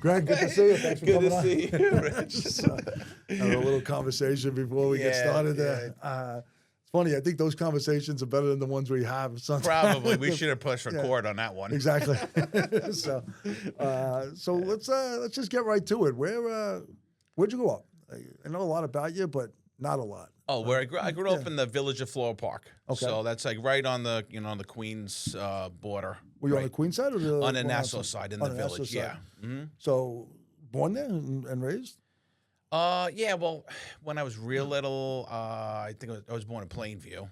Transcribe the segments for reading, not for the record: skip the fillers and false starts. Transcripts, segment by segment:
Greg, good to see you. Thanks for Good coming to on. see you, Rich. So, had a little conversation before we get started there. It's funny. I think those conversations are better than the ones we have sometimes. Probably. We should have pushed record on that one. Exactly. so let's just get right to it. Where'd you grow up? I know a lot about you, but not a lot. Oh, where I grew up in the village of Floral Park. Okay. So that's like right on the the Queens border. Were you on right? the Queen side or the On the Long Nassau Island side, in On the the Nassau village, side. yeah. Mm-hmm. So born there and raised? Yeah, well, when I was real little, I think I was born in Plainview,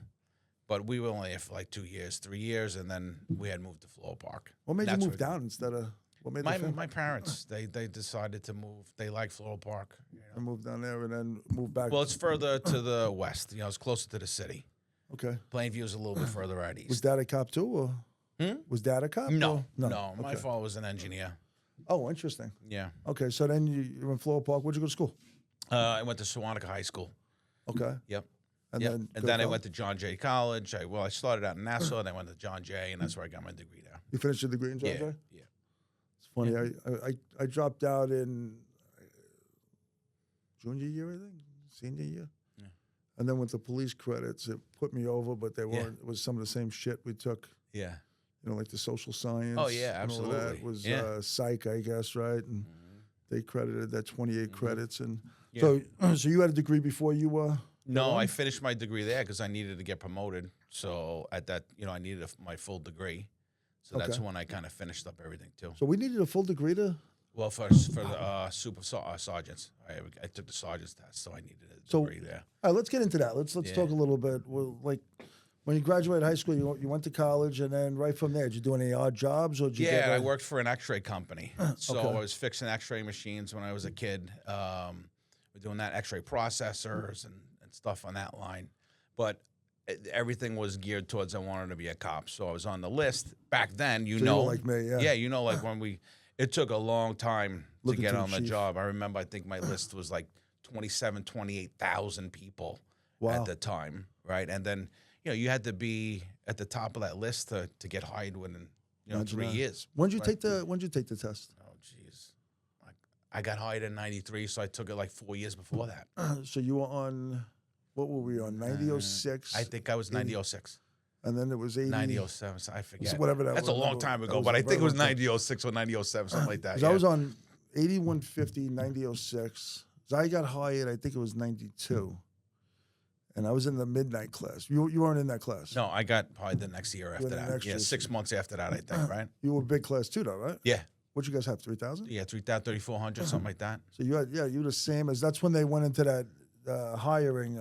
but we were only there for like 2 years, 3 years, and then we had moved to Floral Park. What made you That's move where- down instead of what made My parents, they decided to move. They like Floral Park. I moved down there and then moved back? Well, it's further to the west. It's closer to the city. Okay. Plainview is a little bit further out east. Was Dad a cop too, or was Dad a cop? No, or- no. My Okay. father was an engineer. Oh, interesting. Yeah. Okay, so then you're in Floral Park. Where'd you go to school? I went to Sewanaka High School. Okay. Yep. And Yep. then And go then I college? went to John Jay College. I started out in Nassau, then I went to John Jay, and that's where I got my degree there. You finished your degree in Yeah. Georgia? Yeah. It's funny. I dropped out in junior year, I think, senior year. Yeah. And then with the police credits, it put me over, but they weren't. It was some of the same shit we took. Yeah. Like the social science. Oh, yeah, and all that absolutely. was Yeah. psych, I guess, right? And they credited that 28 credits, and Yeah. so you had a degree before you were. No, I finished my degree there because I needed to get promoted. So at that, I needed my full degree. So that's Okay. when I kind of finished up everything too. So we needed a full degree to. Well, for the sergeants, I took the sergeant's test, so I needed a So- degree there. All right, let's get into that. Let's Yeah. talk a little bit. Well, like when you graduated high school, you went to college, and then right from there, did you do any odd jobs, or did you Yeah, get I worked for an X-ray company. So Okay. I was fixing X-ray machines when I was a kid. We're doing that X-ray processors and stuff on that line. But everything was geared towards I wanted to be a cop. So I was on the list. Back then, So you were like me, yeah. Yeah, like when it took a long time to Looking get to the on the chief. job. I remember, I think my list was like 28,000 people Wow. at the time, right? And then, you had to be at the top of that list to get hired within, Imagine 3 that. years. When did you right? take the test? Oh, jeez. I got hired in 93, so I took it like 4 years before that. So you were on. What were we on? 9006. I think I was 9006. And then it was 80. 9007, so I forget. whatever that That's was. a long time That ago, was but a I think it was very long time. 9006 or 9007, something like that. Because I was on 8150, 9006. So I got hired, I think it was 92. And I was in the midnight class. You weren't in that class. No, I got probably the next year after the that. next Yeah, year. 6 months after that, I think, right? You were big class too, though, right? Yeah. What you guys have, 3,000? Yeah, 3,000, 3,400, something like that. So you were the same as, that's when they went into that hiring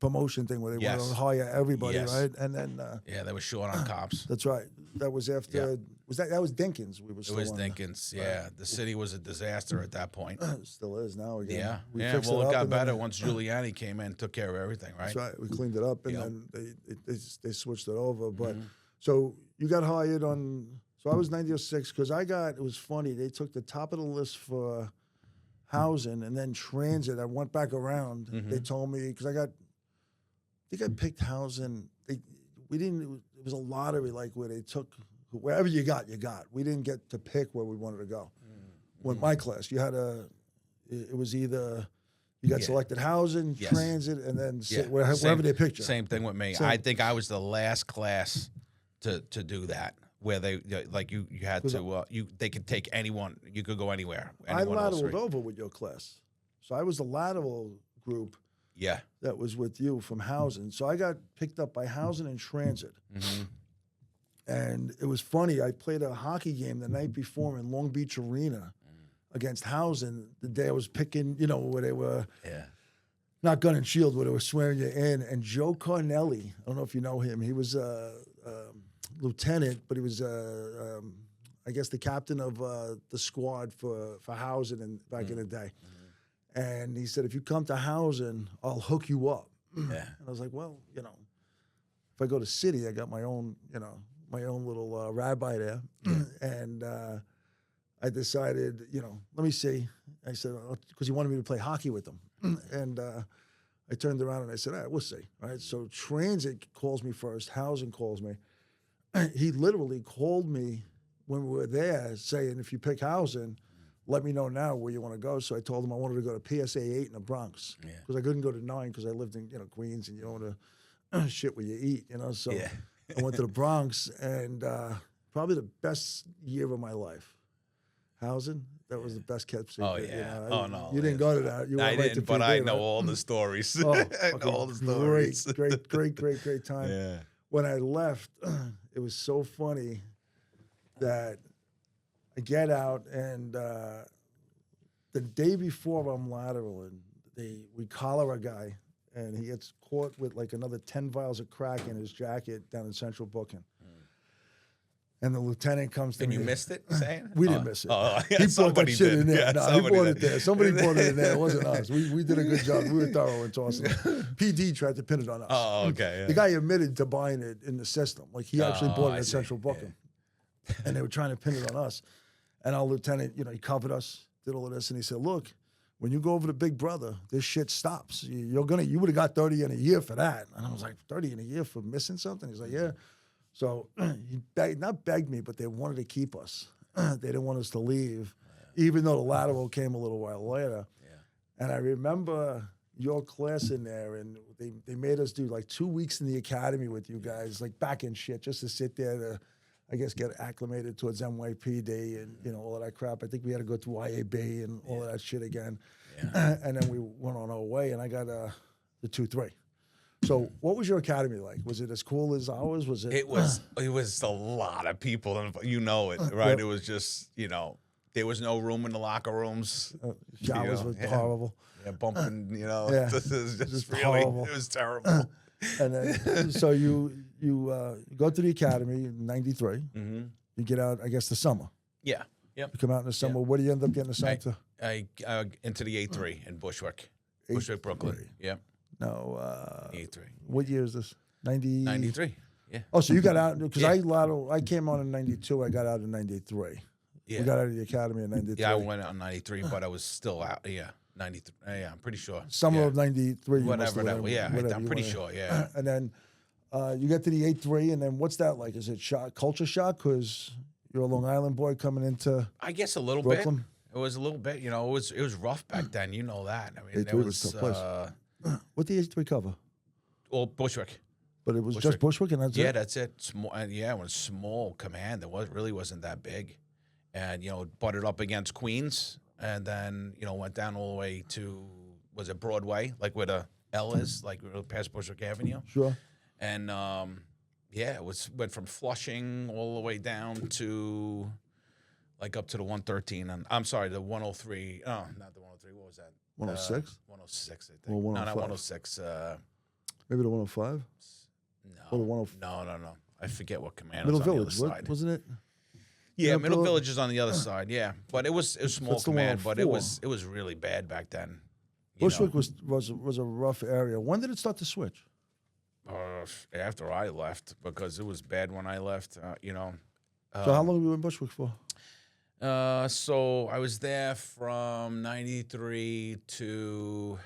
promotion thing where they wanted Yes. to hire everybody, Yes. right? And then, Yeah, they were short on cops. that's right. That was after, that was Dinkins we were It still was on. Dinkins, yeah. The city was a disaster at that point. Still is now again. Yeah, We yeah. fixed Well, it up got and then- better once Giuliani came in and took care of everything, right? That's right. We cleaned it up, and Yep. then they switched it over. But Mm-hmm. so you got hired on. So I was 9006 because it was funny. They took the top of the list for housing and then transit. I went back around. Mm-hmm. They told me because I think I picked housing. It was a lottery, like where they took wherever you got. We didn't get to pick where we wanted to go. Mm-hmm. With my class, you had it was either you got Yeah. selected housing, Yes. transit, and then Yeah. wherever they picked you. Same thing with me. Same. I think I was the last class to do that, where they like you had to they could take anyone. You could go anywhere. I Anyone else, lateraled right? over with your class. So I was the lateral group Yeah. that was with you from housing. So I got picked up by housing and transit. Mm-hmm. And it was funny. I played a hockey game the night before in Long Beach Arena against housing the day I was picking, where they were Yeah. not gun and shield, where they were swearing you in. And Joe Carnelli, I don't know if you know him. He was a lieutenant, but he was, I guess, the captain of the squad for housing back in the day. And he said, if you come to housing, I'll hook you up. Yeah. And I was like, well, if I go to city, I got my own, my own little rabbi there. And I decided, let me see. I said, because he wanted me to play hockey with him. And I turned around and I said, all right, we'll see. All right. So transit calls me first. Housing calls me. He literally called me when we were there saying, if you pick housing, let me know now where you want to go. So I told him I wanted to go to PSA 8 in the Bronx because I couldn't go to 9 because I lived in Queens, and you don't want to shit where you eat, So I went to the Bronx, and probably the best year of my life. Housing, that was the best kept secret. Oh yeah. No. You didn't go to that. You I went right didn't, to but PD, I know right? all the stories. Oh, I know all the stories. Great time. Yeah. When I left, it was so funny that I get out, and the day before I'm lateraling, we collar a guy, and he gets caught with like another 10 vials of crack in his jacket down in Central Booking. And the lieutenant comes to And me. you missed it, saying? We didn't miss it. Oh, yeah, He brought that somebody shit did. in there. Yeah, No, he somebody brought it did. there. Somebody brought it in there. It wasn't us. We did a good job. We were thorough in tossing it. PD tried to pin it on us. Oh, okay. Yeah. The guy admitted to buying it in the system. Like, he actually bought it I at see. Central Booking. And they were trying to pin it on us. And our lieutenant, he covered us, did all of this, and he said, look, when you go over to Big Brother, this shit stops. You would have got 30 in a year for that. And I was like, 30 in a year for missing something? He's like, yeah. So he not begged me, but they wanted to keep us. They didn't want us to leave, even though the lateral came a little while later. Yeah. And I remember your class in there, and they made us do like 2 weeks in the academy with you guys, like back in shit, just to sit there to, I guess, get acclimated towards NYPD and all of that crap. I think we had to go through IAB and all of that shit again. Yeah. And then we went on our way, and I got the 2-3. So what was your academy like? Was it as cool as ours? Was it? It was a lot of people, and right? Yep. It was just, there was no room in the locker rooms. Showers were horrible. Yeah, bumping, Yeah. This is just really, horrible. It was terrible. And then, so you go to the academy in '93. Mm-hmm. You get out, I guess, the summer. Yeah. Yep. You come out in the summer. What do you end up getting assigned to? I into the 8-3 in Bushwick, Brooklyn. Yep. No. 8-3. What year is this? 93. Yeah. Oh, so you got out because I came on in '92. I got out in '93. Yeah. We got out of the academy in '93. Yeah, I went out in '93, but I was still out. Yeah, '93. Yeah, I'm pretty sure. Summer of '93. Whatever that was. Yeah, I'm pretty sure. Yeah. And then you get to the 8-3, and then what's that like? Is it culture shock because you're a Long Island boy coming into? I guess a little Brooklyn? bit. It was a little bit. It was rough back then. You know that. I mean, 8-3 was a tough place. What did the 8-3 cover? Well, Bushwick. But it was just Bushwick, and that's it? Yeah, that's it. Small, it was small command. It really wasn't that big. And, butted up against Queens, and then, went down all the way to, was it Broadway, like where the L is, like past Bushwick Avenue? Sure. And, went from Flushing all the way down to, like, up to the 113. And I'm sorry, the 103. Oh, not the 103. What was that? 106? 106, I think. Well, 105. No, not 106. Maybe the 105? No. Or the 105? No. I forget what command Middle was on Village, the other side. wasn't it? Yeah, Middle Village is on the other side. Yeah, but it was small That's the command, but it 104. was really bad back then. Bushwick was a rough area. When did it start to switch? After I left, because it was bad when I left. So how long were you in Bushwick for? So I was there from '93 to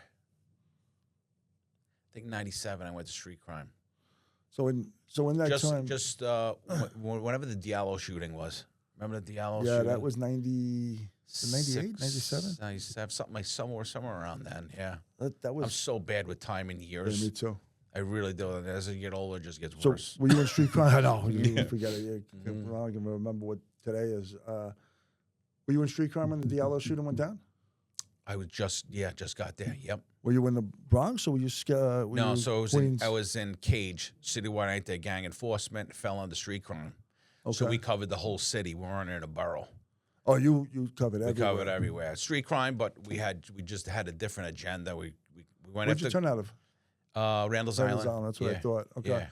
I think '97. I went to street crime. So in that time, whenever the Diallo shooting was. Remember the Diallo yeah, shooting? that was 98, 97? 97, something like somewhere around then. Yeah, that was. I'm so bad with time and years. Yeah, me too. I really do. And as I get older, it just gets So worse. were you in street crime? I know. You forget it. I can remember what today is. Were you in street crime when the Diallo shooting went down? I was just got there. Yep. Were you in the Bronx or were you? No, so Queens? I was in Cage, citywide night there, gang enforcement, fell under street crime. Okay. So we covered the whole city. We weren't in a borough. Oh, you covered everywhere. We covered everywhere. Street crime, but we just had a different agenda. We went Where'd after you turn out of? Randall's Randall's Island. Island. That's what I thought. Okay. Yeah.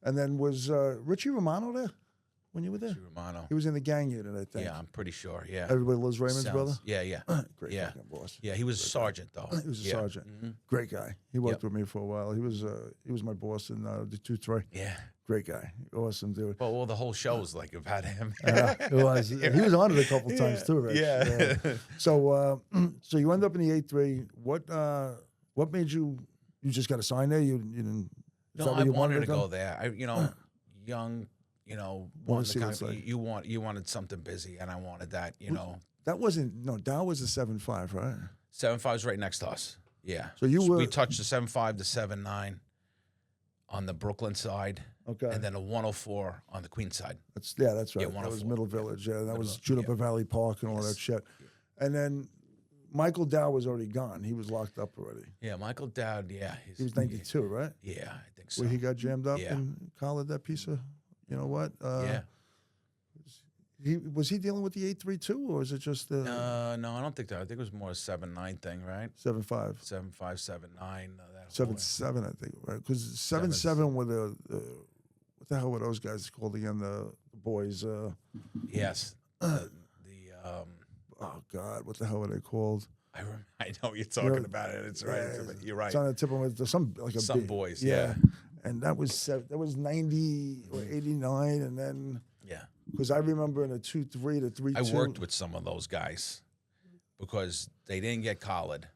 And then was Richie Romano there when you were there? Richie Romano. He was in the gang unit, I think. Yeah, I'm pretty sure. Yeah. Everybody loves Raymond's brother? Yeah. Great Yeah. fucking boss. Yeah, he was a sergeant though. He was a sergeant. Mm-hmm. Great guy. He worked with me for a while. He was my boss in the 2-3. Yeah. Great guy. Awesome dude. Well, the whole show was like about him. It was. He was on it a couple times too, Rich. Yeah. So you end up in the 8-3. What made you just got assigned there? You didn't. No, I wanted to go there. Young, Want to see the what's kind of, like. you wanted something busy, and I wanted that, That wasn't, no, Dow was the 7.5, right? 7.5 is right next to us. Yeah. So you were, we touched the 7.5 to 7.9 on the Brooklyn side, okay. and then a 104 on the Queens side. That's right. Yeah, That was 104. Middle Village. Yeah, that Middle was Village, Juniper yeah. Valley Park and all that Yes. shit. And then Michael Dow was already gone. He was locked up already. Yeah, Michael Dowd. Yeah, He was 92, right? Yeah, I think so. Where he got jammed up Yeah. and collared that piece of, you know what? Yeah. Was he dealing with the 832 or is it just the No, I don't think that. I think it was more a 7.9 thing, right? 7.5? 7.5, 7.9. That 7.7, I think, right? Because 7.7 were the what the hell were those guys called again? The boys. Yes. Oh God, what the hell were they called? I know what you're talking about it. It's right. Yeah, You're right. It's on the tip of it. Some like a Some big, boys, yeah. And that was 90 or 89, and then Yeah. because I remember in a 2.3 to 3.2. I worked with some of those guys because they didn't get collared,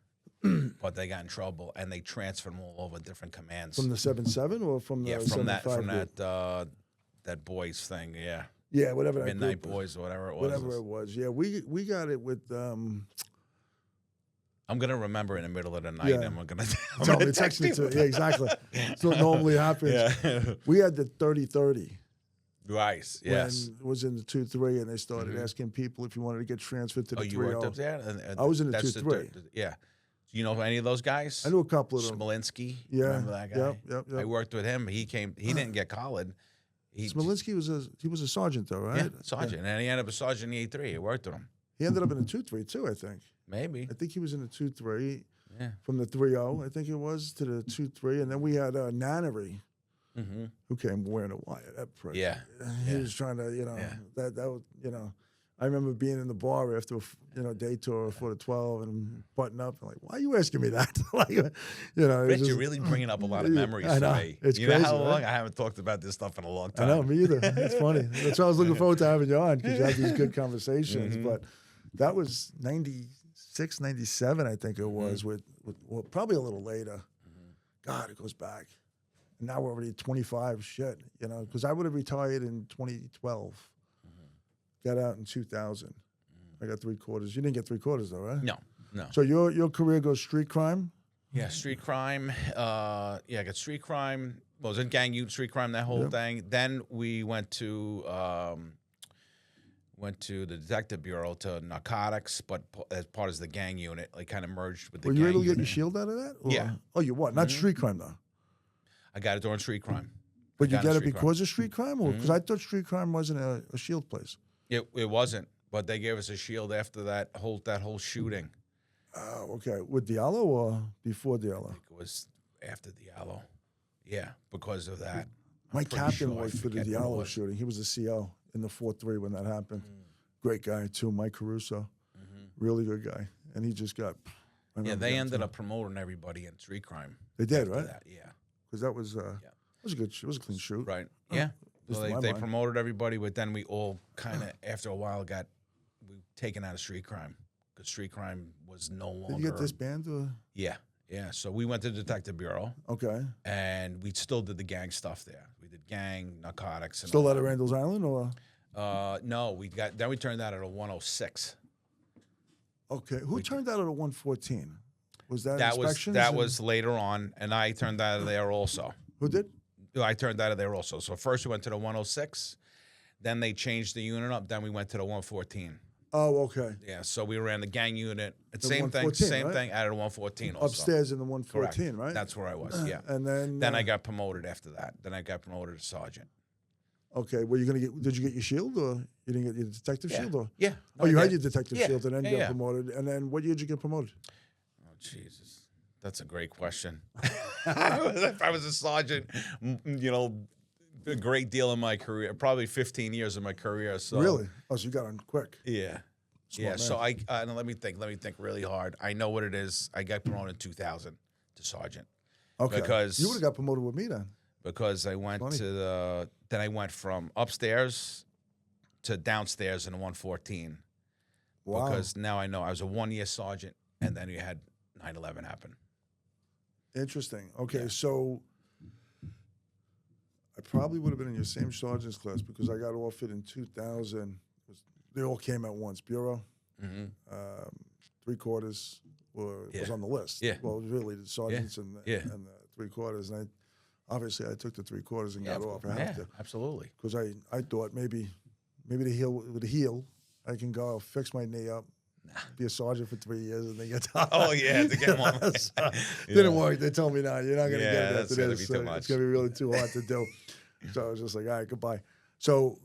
but they got in trouble and they transferred them all over different commands. From the 7.7 or from the yeah, from 7.5 that that boys thing. Yeah, yeah, whatever that Midnight group was. Boys or whatever it was. Whatever it was. Yeah, we got it with I'm gonna remember in the middle of the night. Yeah. And I'm gonna tell me, text me to it. Yeah, exactly. So it normally happens. Yeah. We had the 30-30 Right. Yes. when it was in the 2.3 and they started asking people if you wanted to get transferred to the Oh, 3.0. you worked up there? And I was in the that's 2.3. Yeah. Do you know any of those guys? I knew a couple of them. Smolinski. Yeah. Remember that guy? Yep. I worked with him. He came. He didn't get collared. Smolinski was a sergeant though, right? Yeah, sergeant, and he ended up a sergeant in the 8.3. I worked with him. He ended up in the 2.3 too, I think. Maybe. I think he was in the 2.3 Yeah. from the 3.0, I think it was, to the 2.3, and then we had Nannery, Mm-hmm. who came wearing a wire. That prick. Yeah. He Yeah. was trying to, Yeah. that was, I remember being in the bar after a day tour for the 12 and button up and like, why are you asking me that? Like, it Rich, was you're really bringing up a lot of memories I know. for me. It's you know crazy, how long right? I haven't talked about this stuff in a long I time. know, me either. It's funny. That's why I was looking forward to having you on because you have these good conversations. Mhm. But that was 96, 97, I think it was, with well, probably a little later. God, it goes back. And now we're already 25, shit, because I would have retired in 2012. Got out in 2000. I got 3/4. You didn't get 3/4 though, right? No. So your career goes street crime? Yeah, street crime. I got street crime. Well, I was in gang youth, street crime, that whole thing. Then we went to the detective bureau to narcotics, but as part of the gang unit, like kind of merged with the Were gang you able to get your unit. shield out of that? Or- Yeah. Oh, you what? Not street crime though. I got it during street crime. But you got in get it street crime. because of street crime, or because I thought street crime wasn't a shield place. It wasn't, but they gave us a shield after that whole shooting. Oh, okay. With Diallo or before Diallo? It was after Diallo. Yeah, because of that. My pretty captain sure I worked for the forget what it Diallo was. shooting. He was the CO in the 4-3 when that happened. Great guy too, Mike Caruso. Really good guy, and he just got. I Yeah, remember they getting ended to- up promoting everybody in street crime. They did, after right? that, yeah. Because that was it was a good. It was a clean shoot. Right. Yeah. Just So in my they mind. promoted everybody, but then we all kind of, after a while, got taken out of street crime because street crime was no longer. Did you get disbanded? Or? Yeah. Yeah. So we went to the detective bureau Okay. and we still did the gang stuff there. We did gang, narcotics. And Still all out of Randall's Island, or no, we turned that at a 106. okay? Who turned out at a 114? Was that That inspections? was later on, and I turned out of there also. Who did? I turned out of there also. So first we went to the 106, then they changed the unit up, then we went to the 114. Oh, okay. Yeah, so we ran the gang unit. The Same thing, 114, right? added a 114 also. Upstairs in the Correct. 114, right? That's where I was, yeah. And then I got promoted after that. Then I got promoted to sergeant. okay. Were you gonna get? Did you get your shield, or you didn't get your detective Yeah. shield, or? Yeah. Oh, you had your detective Yeah. shield and then Yeah, you got yeah. promoted. And then what year did you get promoted? Oh, Jesus. That's a great question. If I was a sergeant, a great deal in my career, probably 15 years of my career. So Really? Oh, so you got on quick. Yeah. Smart Yeah, man. so let me think really hard. I know what it is. I got promoted in 2000 to sergeant. Okay. Because- you would have got promoted with me then. Because I went Funny. then I went from upstairs to downstairs in the 114. Wow. Because now I know I was a 1-year sergeant, and then you had 9/11 happen. Interesting. Okay, Yeah. so I probably would have been in your same sergeant's class because I got offered in 2000. They all came at once. Bureau, Three quarters was on the list. Yeah. Well, it was really the sergeants and Yeah. the three quarters. And obviously I took the three quarters and got off. I have to. Absolutely. Because I thought maybe the heel, I can go fix my knee up, be a sergeant for 3 years, and then get tired. Oh, yeah, to get one. Didn't work. They told me, no, you're not going to get it that's after gonna this. be too much. It's going to be really too hard to do. So I was just like, all right, goodbye. So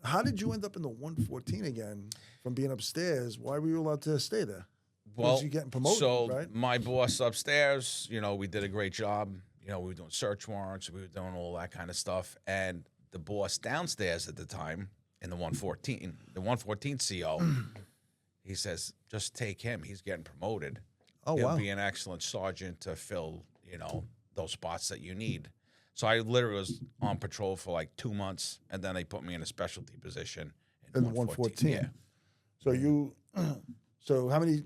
how did you end up in the 114 again from being upstairs? Why were you allowed to stay there? Well, you getting promoted, so right? my boss upstairs, we did a great job. We were doing search warrants. We were doing all that kind of stuff. And the boss downstairs at the time in the 114 CO, he says, just take him. He's getting promoted. Oh, He'll wow. be an excellent sergeant to fill, those spots that you need. So I literally was on patrol for like 2 months, and then they put me in a specialty position In the 114. Yeah. So so how many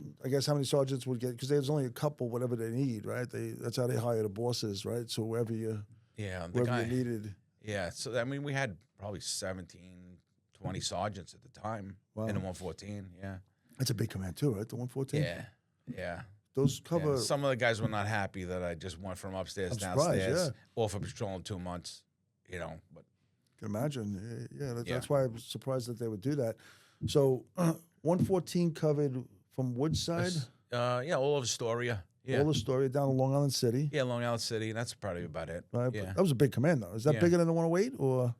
sergeants would get, because there's only a couple, whatever they need, right? That's how they hire the bosses, right? So wherever you needed. Yeah, so we had probably 17, 20 sergeants at the time in the 114, yeah. That's a big command too, right? The 114? Yeah. Those cover. Yeah. Some of the guys were not happy that I just went from upstairs I'm downstairs, surprised, all for patrolling 2 months, but. Can imagine. That's why I was surprised that they would do that. So 114 covered from Woodside, All of Astoria. Yeah. all Astoria, down to Long Island City. Yeah, Long Island City. That's probably about it. Right? Yeah. That was a big command, though. Is that bigger than the 108? Or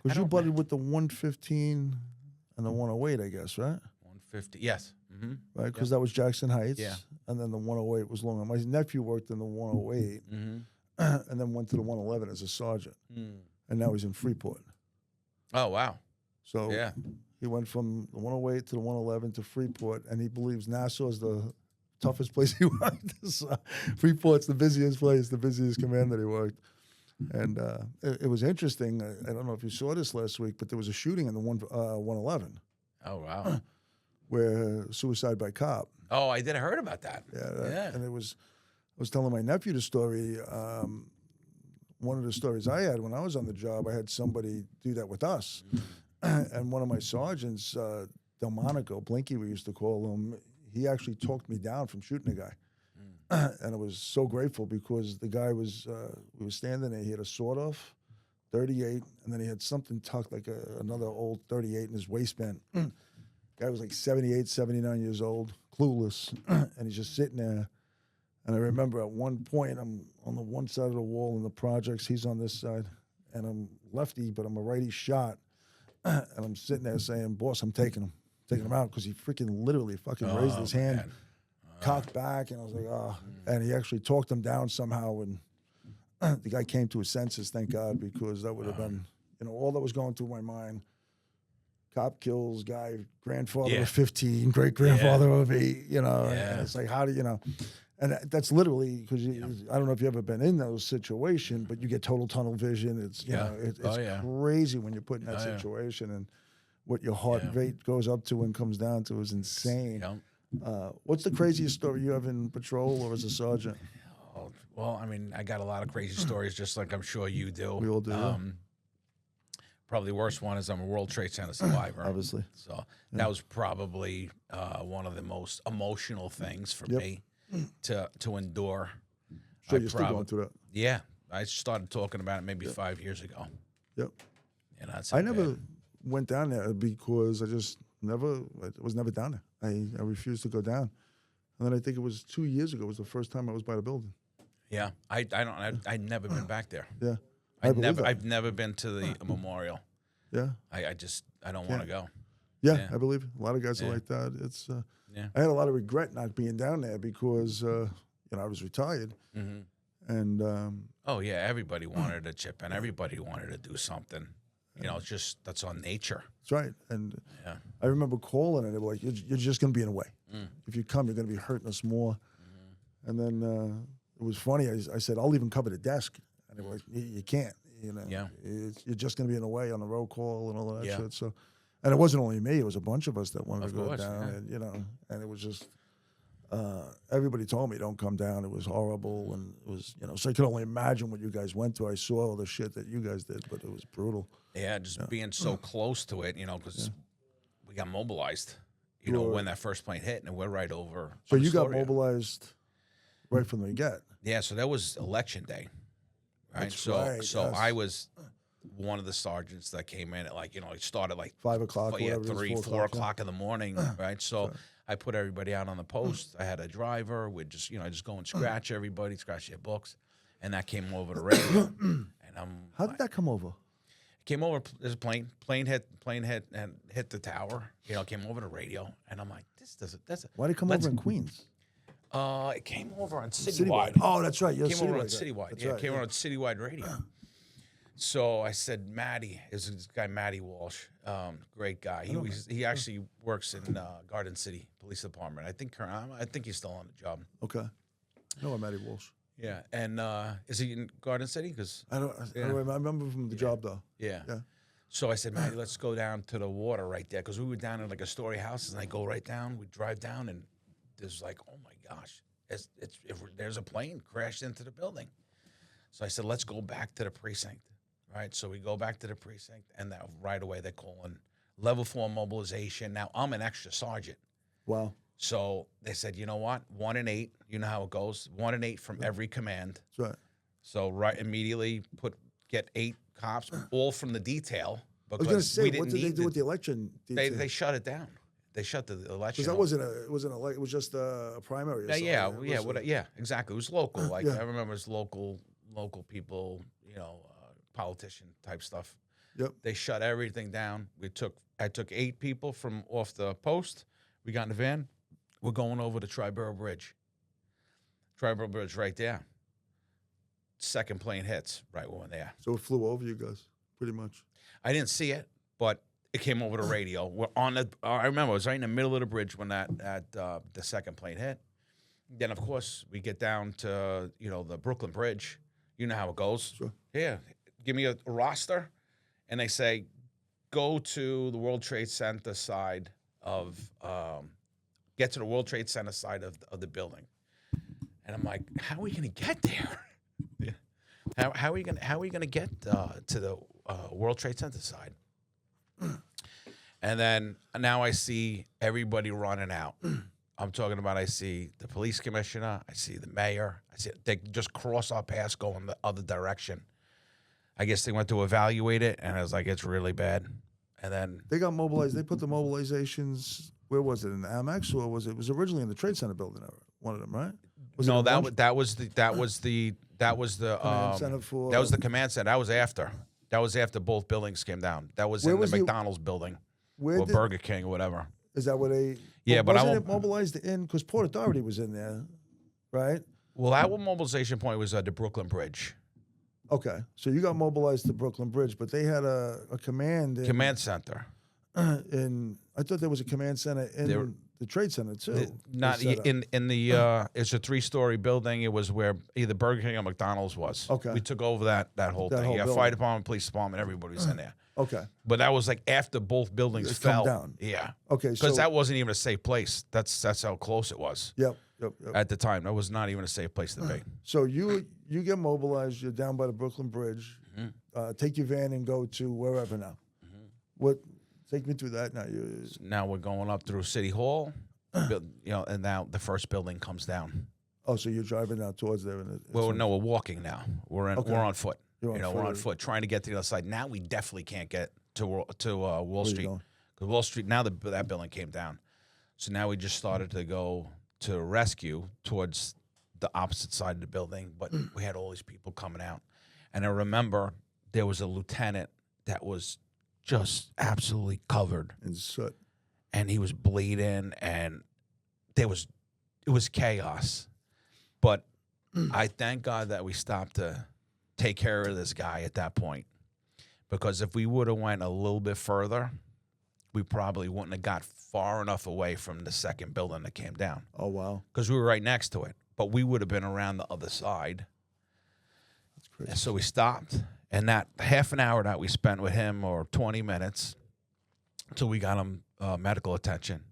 because you butted with the 115 and the 108, I guess, right? 150. Yes. Mm-hmm. Right, because that was Jackson Heights. Yeah. And then the 108 was Long Island. My nephew worked in the 108 and then went to the 111 as a sergeant. And now he's in Freeport. Oh, wow. So he went from the 108 to the 111 to Freeport, and he believes Nassau is the toughest place he worked. So Freeport's the busiest place, the busiest command that he worked. And it was interesting. I don't know if you saw this last week, but there was a shooting in the 111. Oh, wow. Where suicide by cop. Oh, I did heard about that. Yeah. And I was telling my nephew the story. One of the stories I had when I was on the job, I had somebody do that with us. And one of my sergeants, Delmonico, Blinky we used to call him, he actually talked me down from shooting a guy. And I was so grateful because the guy was, we were standing there, he had a sawed-off 38, and then he had something tucked, like another old 38 in his waistband. Guy was like 78, 79 years old, clueless, and he's just sitting there. And I remember at one point, I'm on the one side of the wall in the projects, he's on this side, and I'm lefty, but I'm a righty shot. And I'm sitting there saying, boss, I'm taking him out, because he freaking literally raised his hand, cocked back, and I was like, oh. And he actually talked him down somehow, and the guy came to his senses, thank God, because that would have been, all that was going through my mind. Cop kills guy, grandfather of 15, great-grandfather of 8, and it's like, how do and that's literally, because I don't know if you've ever been in those situations, but you get total tunnel vision. It's it's crazy when you're put in that situation, and what your heart rate goes up to and comes down to is insane. What's the craziest story you have in patrol or as a sergeant? Oh, well, I got a lot of crazy stories, just like I'm sure you do. We all do. Probably the worst one is I'm a World Trade Center survivor. Obviously. So that was probably one of the most emotional things for me to endure. Sure, you're still going through that. Yeah. I started talking about it maybe 5 years ago. Yep. And that's I never went down there because I was never down there. I refused to go down. And then I think it was 2 years ago was the first time I was by the building. Yeah. I'd never been back there. Yeah. I've never been to the memorial. Yeah. I don't want to go. Yeah, I believe it. A lot of guys are like that. It's I had a lot of regret not being down there because I was retired. And everybody wanted to chip in. Everybody wanted to do something. It's just that's on nature. That's right. And I remember calling and they were like, "You're just going to be in the way. If you come, you're going to be hurting us more." And then it was funny. I said, "I'll even cover the desk." And they were like, "You can't. You're just going to be in the way on the roll call and all of that shit." So, and it wasn't only me; it was a bunch of us that wanted to go down. And and it was just everybody told me, "Don't come down." It was horrible, and it was So I could only imagine what you guys went through. I saw all the shit that you guys did, but it was brutal. Yeah, just being so close to it, because we got mobilized. Sure. When that first plane hit, and we're right over. So you got Astoria. mobilized right from the get. Yeah, so that was election day, right? That's so right, so yes. I was one of the sergeants that came in at it started like 5 o'clock, yeah, whatever it is, 4 o'clock in the morning, right? So Sorry. I put everybody out on the post. I had a driver. We'd just just go and scratch everybody, scratch their books, and that came over the radio. And How did that come over? came over. There's a plane hit and hit the tower. Came over the radio, and I'm like, this doesn't. Why did it come over in Queens? It came over on Citywide. Oh, that's right. Yes, Came over on Citywide. Citywide. That's Yeah, right, came over on Citywide radio. So I said, Matty, is this guy Matty Walsh, great guy. He actually works in Garden City Police Department. I think he's still on the job. Okay. No, I'm Matty Walsh. Yeah, and is he in Garden City? Because I remember from the job though. yeah. Yeah. So I said, Matty, let's go down to the water right there, because we were down in like a story house, and I go right down. We drive down, and there's like, oh my gosh, there's a plane crashed into the building. So I said, let's go back to the precinct. Right, so we go back to the precinct, and that right away they're calling level 4 mobilization. Now I'm an extra sergeant. Wow. So they said, you know what? 1 in 8. You know how it goes. 1 in 8 from every command. That's right. So immediately get 8 cops, all from the detail. I was going to Because say, we what didn't did they need do with the election? They shut it down. They shut the election. Because it was just a primary. Or something. Yeah, exactly. It was local. Like Yeah. I remember, it was local people. Politician type stuff. Yep. They shut everything down. I took 8 people from off the post. We got in the van. We're going over the Triborough Bridge. Triborough Bridge right there. Second plane hits right when we're there. So it flew over you guys, pretty much. I didn't see it, but it came over the radio. We're on the. I remember it was right in the middle of the bridge when the second plane hit. Then of course we get down to the Brooklyn Bridge. You know how it goes. Sure. Yeah. Give me a roster, and they say, go to the World Trade Center side of, get to the World Trade Center side of the building. And I'm like, how are we going to get there? Yeah. How are we going to get to the World Trade Center side? And then now I see everybody running out. I'm talking about, I see the police commissioner, I see the mayor, they just cross our paths going the other direction. I guess they went to evaluate it, and I was like, it's really bad. And then They got mobilized. They put the mobilizations. Where was it, in the Amex, or was it was originally in the Trade Center building? One of them, right? Was no, it a that bunch? was the Command center for- that was the command center. That was after. That was after both buildings came down. That was Where in was the the- McDonald's building Where or did- Burger King or whatever. Is that where they? Yeah, but I wasn't won't- it mobilized in because Port Authority was in there, right? Well, that one mobilization point was the Brooklyn Bridge. Okay, so you got mobilized to Brooklyn Bridge, but they had a command in, Command center. in. I thought there was a command center in the Trade Center too. Not They set up. in the. It's a 3-story building. It was where either Burger King or McDonald's was. Okay. We took over that whole That thing. whole Yeah, building. fire department, police department, everybody was in there. Okay, But that was like after both buildings It come fell. down. Yeah. okay, so Because that wasn't even a safe place. That's how close it was Yep. at the time. That was not even a safe place to be. So you get mobilized. You're down by the Brooklyn Bridge. Mm-hmm. Take your van and go to wherever now. What? Take me through that now. Now we're going up through City Hall, and now the first building comes down. Oh, so you're driving now towards there. And Well, no, we're walking now. We're Okay. on foot. You're on We're foot. on foot trying to get to the other side. Now we definitely can't get to Wall Where you Street. going? Because Wall Street, now that building came down. So now we just started to go to rescue towards the opposite side of the building, but we had all these people coming out. And I remember there was a lieutenant that was just absolutely covered, in soot. and he was bleeding, and it was chaos. But I thank God that we stopped to take care of this guy at that point, because if we would have went a little bit further, we probably wouldn't have got far enough away from the second building that came down, Oh wow, because we were right next to it. But we would have been around the other side. that's crazy. And so we stopped, and that half an hour that we spent with him, or 20 minutes, until we got him medical attention.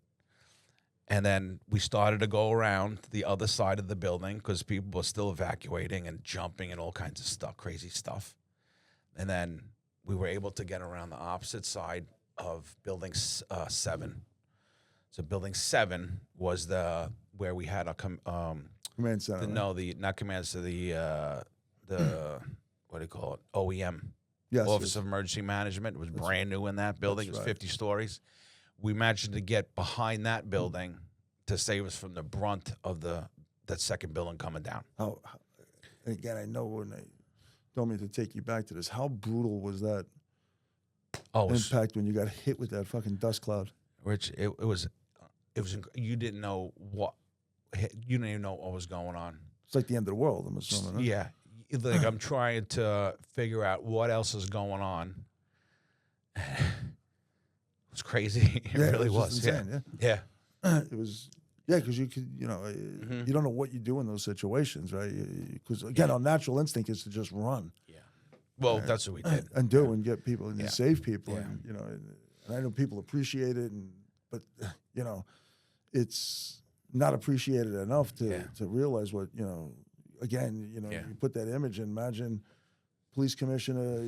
And then we started to go around the other side of the building because people were still evacuating and jumping and all kinds of stuff, crazy stuff. And then we were able to get around the opposite side of building 7. So building 7 was where we had a Command center. not command center, the what do you call it? OEM. Yes, Office of Emergency Management. It was brand new in that building. It was 50 stories. We managed to get behind that building to save us from the brunt of that second building coming down. And again, I know when they told me to take you back to this, how brutal was that impact when you got hit with that fucking dust cloud? Rich, it was you didn't know you didn't even know what was going on. It's like the end of the world, I'm assuming. Huh? Yeah. Like I'm trying to figure out what else is going on. It was crazy. It really was. Insane, yeah. It was, because you could, you don't know what you do in those situations, right? Because again, our natural instinct is to just run. Yeah. Well, that's what we did. And get people and save people, and and I know people appreciate it, but it's not appreciated enough to realize what Again, you put that image in. Imagine police commissioner,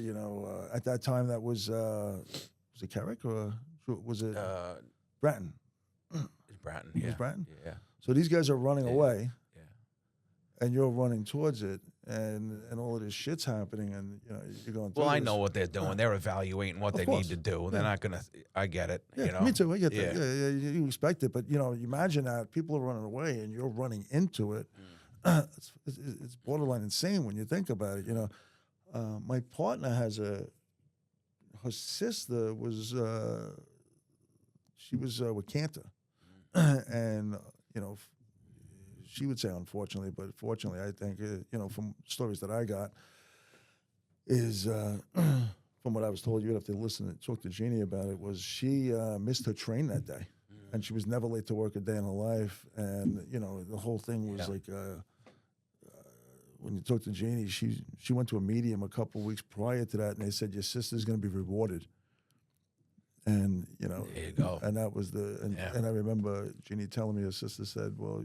at that time that was it Carrick or was it Bratton? Bratton, It was Bratton? Yeah. So these guys are running away, and you're running towards it, and all of this shit's happening, and you're going through I know what they're doing. They're evaluating what they need to do. They're not going to, I get it. Yeah, me too. I get that. Yeah, you expect it, but you imagine that people are running away, and you're running into it. It's borderline insane when you think about it. My partner has her sister was she was with cancer, and she would say unfortunately, but fortunately, I think from stories that I got is from what I was told. You'd have to listen and talk to Jeannie about it. Was she missed her train that day, and she was never late to work a day in her life, and the whole thing was like. When you talk to Jeannie, she went to a medium a couple of weeks prior to that, and they said your sister's going to be rewarded. And there you go. And that was and I remember Jeannie telling me her sister said, "Well,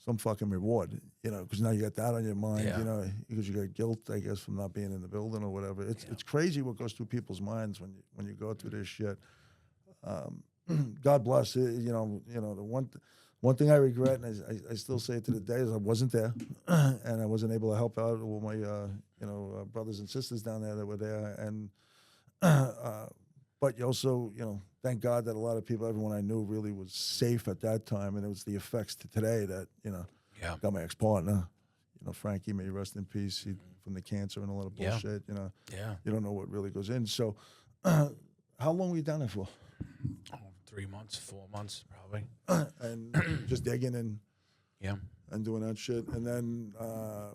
some fucking reward, because now you got that on your mind, because you got guilt, I guess, from not being in the building or whatever." It's crazy what goes through people's minds when you go through this shit. God bless it. The one thing I regret, and I still say it to the day, is I wasn't there, and I wasn't able to help out all my brothers and sisters down there that were there. And but you also, thank God that a lot of people, everyone I knew, really was safe at that time, and it was the effects to today that got my ex-partner, Frankie, may he rest in peace, from the cancer and a lot of bullshit. You don't know what really goes in. So, how long were you down there for? 3 months, 4 months, probably. And just digging and and doing that shit. And then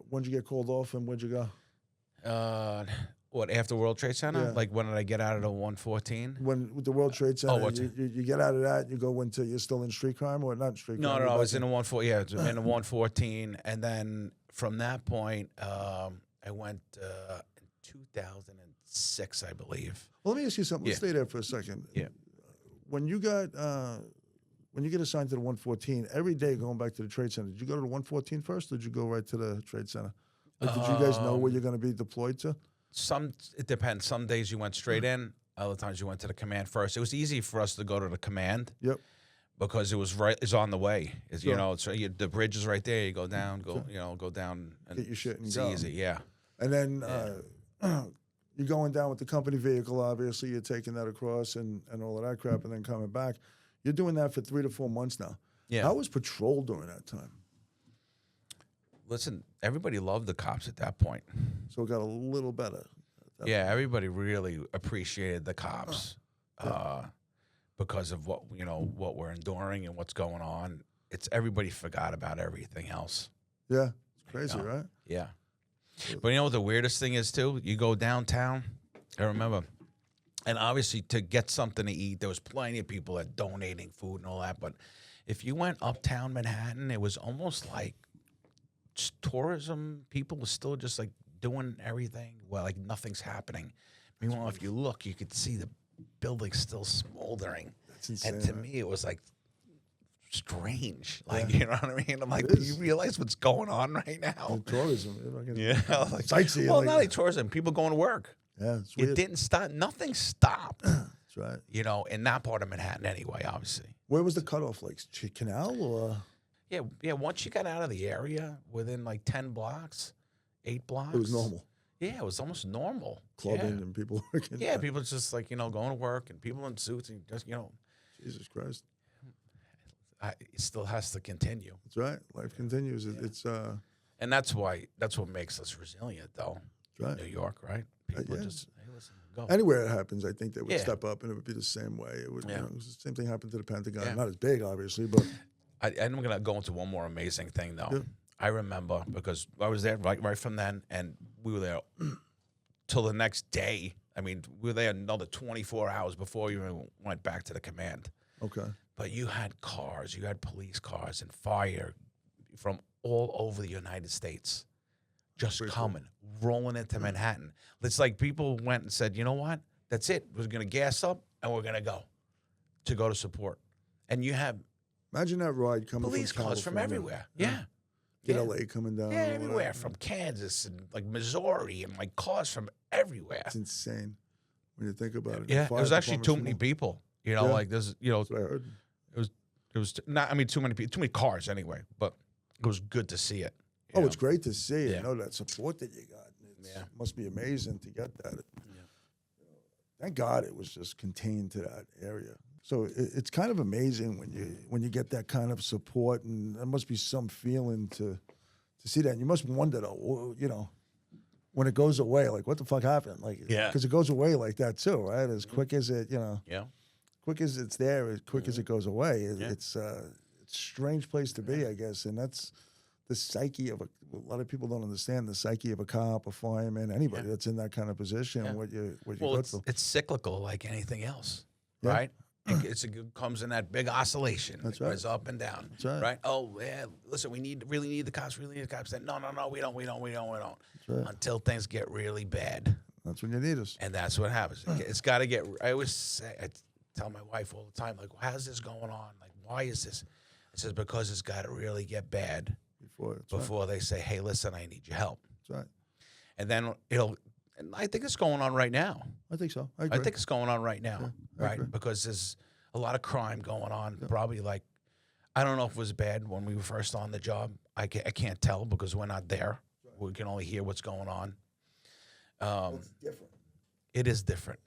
when'd you get called off and where'd you go? What, after World Trade Center? Yeah. Like when did I get out of the 114? When with the World Trade Center, you get out of that, you go into, you're still in street crime or not street crime? No, I was in the 114. Yeah, in the 114, and then from that point, I went in 2006, I believe. Well, let me ask you something. Let's stay there for a second. Yeah. When you get assigned to the 114, every day going back to the Trade Center, did you go to the 114 first, or did you go right to the Trade Center? Like, did you guys know where you're going to be deployed to? It depends. Some days you went straight in. Other times you went to the command first. It was easy for us to go to the command. Yep. Because it was it's on the way. The bridge is right there. You go down, go down and get your shit and it's go. easy. Yeah. And then you're going down with the company vehicle. Obviously, you're taking that across and all of that crap, and then coming back. You're doing that for 3 to 4 months now. Yeah. How was patrol during that time? Listen, everybody loved the cops at that point. So it got a little better. Yeah, everybody really appreciated the cops because of what we're enduring and what's going on. Everybody forgot about everything else. Yeah, it's crazy, right? Yeah. But you know what the weirdest thing is too? You go downtown, I remember, and obviously to get something to eat, there was plenty of people that donating food and all that. But if you went uptown Manhattan, it was almost like tourism. People were still just like doing everything. Well, like nothing's happening. Meanwhile, if you look, you could see the building still smoldering. That's insane, and to me, it was like strange. Like, you know what I mean? I'm like, do you realize what's going on right now? And tourism. Sightseeing. Well, not like tourism. People going to work. Yeah, it's weird. It didn't stop. Nothing stopped. That's right. You know, in that part of Manhattan anyway, obviously. Where was the cutoff? Like Canal or? Yeah. Once you got out of the area, within like 10 blocks, 8 blocks. It was normal. Yeah, it was almost normal. Clubbing and people working. Yeah, people just like, you know, going to work and people in suits and just, you know. Jesus Christ. It still has to continue. That's right. Life continues. It's And that's what makes us resilient, though. That's right. New York, right? People just, hey, listen, go. Anywhere it happens, I think they would step up, and it would be the same way. It would, you know, the same thing happened to the Pentagon. Yeah. Not as big, obviously, but I'm going to go into one more amazing thing, though. Yeah. I remember because I was there right from then, and we were there till the next day. I mean, we were there another 24 hours before we even went back to the command. okay. But you had cars, you had police cars and fire from all over the United States just coming, rolling into Manhattan. It's like people went and said, you know what? That's it. We're going to gas up and we're going to go to support. And you have Imagine that ride coming police from cars from California. everywhere. Yeah. Get LA coming down. Yeah, or everywhere. whatever. From Kansas and like Missouri and like cars from everywhere. It's insane when you think about it. Yeah, it Fire was actually too departments many from people. You know, Yeah. like there's, you know, That's what I heard. it was not. I mean, too many people, too many cars anyway. But it was good to see it. Oh, it's great to see. Yeah. You know that support that you got. It must be amazing to get that. Thank God it was just contained to that area. So it's kind of amazing when you get that kind of support, and there must be some feeling to see that. And you must wonder though, you know, when it goes away, like what the fuck happened? Like, because it goes away like that too, right? As quick as it, you know, quick as it's there, as quick as it goes away. It's a strange place to be, I guess, and that's the psyche of a lot of people don't understand the psyche of a cop, a fireman, anybody that's in that kind of position. What you go through. It's cyclical like anything else, right? It comes in that big oscillation. That's It goes up and down. That's right. Oh, yeah. Listen, we really need the cops. Really need the cops. No, we don't. That's right. Until things get really bad. That's when you need us. And that's what happens. It's got to get. I always say, I tell my wife all the time, like, how's this going on? Like, why is this? It says because it's got to really get bad before they say, hey, listen, I need your help. That's right. And then and I think it's going on right now. I think so. I I agree. think it's going on right now, I right? agree. Because there's a lot of crime going on. Probably like, I don't know if it was bad when we were first on the job. I can't tell because we're not there. We can only hear what's going on. It's different. It is different.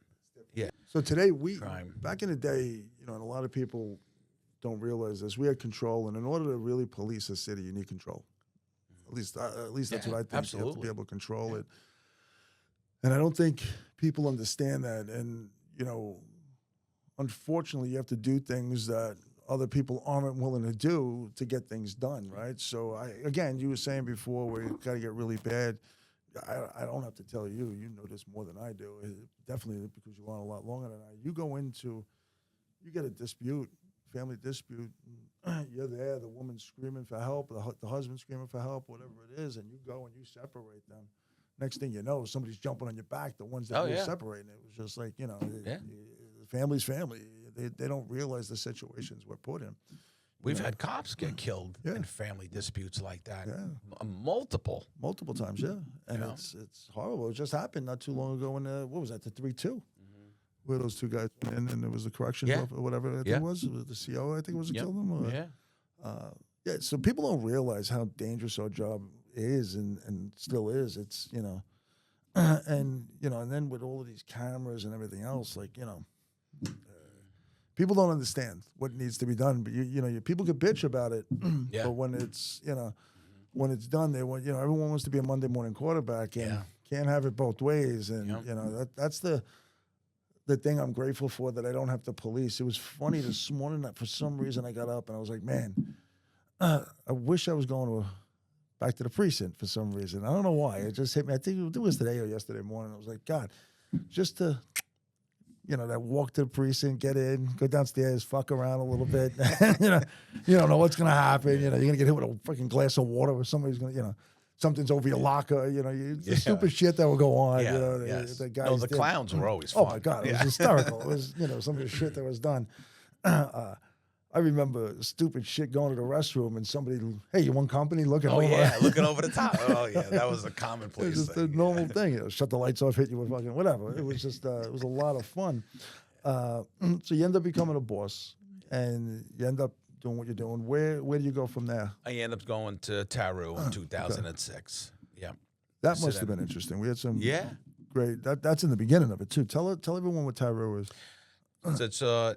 Yeah. So today Crime. back in the day, you know, and a lot of people don't realize this. We had control, and in order to really police a city, you need control. At least that's what I think. Absolutely. You have to be able to control it. And I don't think people understand that. And you know, unfortunately, you have to do things that other people aren't willing to do to get things done, right? So again, you were saying before, where you got to get really bad. I don't have to tell you. You know this more than I do. Definitely because you're on a lot longer than I. You get a dispute, family dispute. You're there. The woman's screaming for help. The husband's screaming for help. Whatever it is, and you go and you separate them. Next thing you know, somebody's jumping on your back. The ones that were separating. It was just like, you know, family's family. They don't realize the situations we're put in. We've had cops get killed in family disputes like that. Yeah. Multiple Times, yeah. And it's horrible. It just happened not too long ago in what was that, the 3-2? Where those two guys went in and there was the corrections or whatever I think it was. The CO, I think it was that killed them. Or, so people don't realize how dangerous our job is and still is. It's, you know, and then with all of these cameras and everything else, like, you know, people don't understand what needs to be done. But you know, people could bitch about it, but when it's, you know, when it's done, they want, you know, everyone wants to be a Monday morning quarterback and can't have it both ways. And you know, that's the thing I'm grateful for, that I don't have to police. It was funny this morning that for some reason I got up and I was like, man, I wish I was going back to the precinct for some reason. I don't know why. It just hit me. I think it was today or yesterday morning. I was like, God, just to, you know, that walk to the precinct, get in, go downstairs, fuck around a little bit. You don't know what's going to happen. You know, you're going to get hit with a fucking glass of water or somebody's going to, you know, something's over your locker. You know, the stupid shit that will go on. You know, the guys the clowns were always fun. Oh, my God. It was hysterical. It was, you know, some of the shit that was done. I remember stupid shit going to the restroom and somebody, hey, you want company? Looking over. Looking over the top. Oh, yeah, that was a commonplace It was just thing. a normal thing. You know, shut the lights off, hit you with fucking whatever. It was just, it was a lot of fun. So you end up becoming a boss, and you end up doing what you're doing. Where do you go from there? I ended up going to Taru in 2006. Yeah. That So must have then- been interesting. We had some Yeah. great. That's in the beginning of it too. Tell everyone what Tyro is. So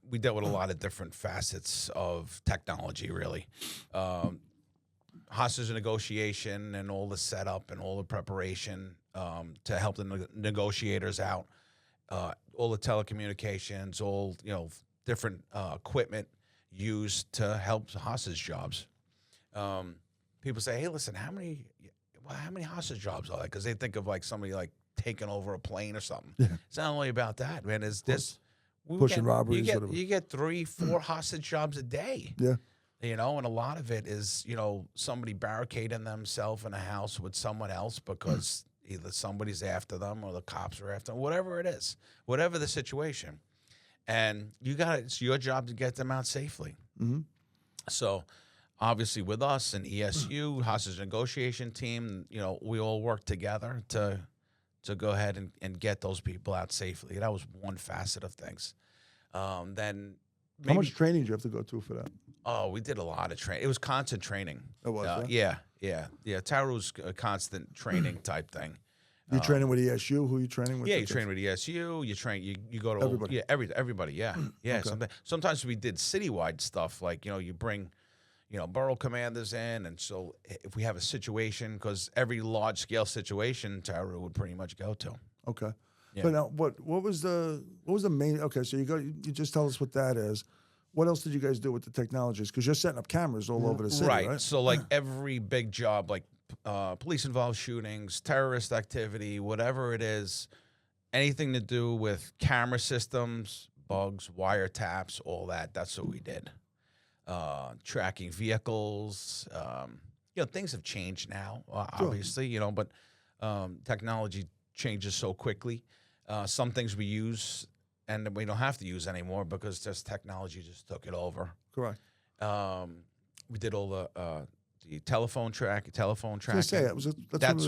we dealt with a lot of different facets of technology, really. Hostage negotiation and all the setup and all the preparation to help the negotiators out. All the telecommunications, all different equipment used to help hostage jobs. People say, "Hey, listen, how many hostage jobs are there?" Because they think of like somebody like taking over a plane or something. Yeah. It's not only about that, man. It's this Pushing robberies, whatever. You get 3-4 hostage jobs a day. Yeah. And a lot of it is, somebody barricading themselves in a house with someone else because either somebody's after them or the cops are after them, whatever it is, whatever the situation. And it's your job to get them out safely. Mm-hmm. So obviously with us and ESU, hostage negotiation team, we all work together to go ahead and get those people out safely. That was one facet of things. Then How much training do you have to go through for that? Oh, we did a lot of training. It was constant training. It was, yeah. Taru's a constant training type thing. You training with ESU? Who are you training with? Yeah, you train with ESU. You train. You go to Everybody. Yeah, everybody. Yeah, yeah. Okay. Sometimes we did citywide stuff. Like you bring, borough commanders in, and so if we have a situation, because every large scale situation, Taru would pretty much go to. Okay. Yeah. But now, what was the main? Okay, so you just tell us what that is. What else did you guys do with the technologies? Because you're setting up cameras all over the city, right? So like every big job, like police involved shootings, terrorist activity, whatever it is, anything to do with camera systems, bugs, wiretaps, all that. That's what we did. Tracking vehicles. Things have changed now, obviously. But technology changes so quickly. Some things we use and we don't have to use anymore because just technology just took it over. Correct. We did all the telephone tracking. That's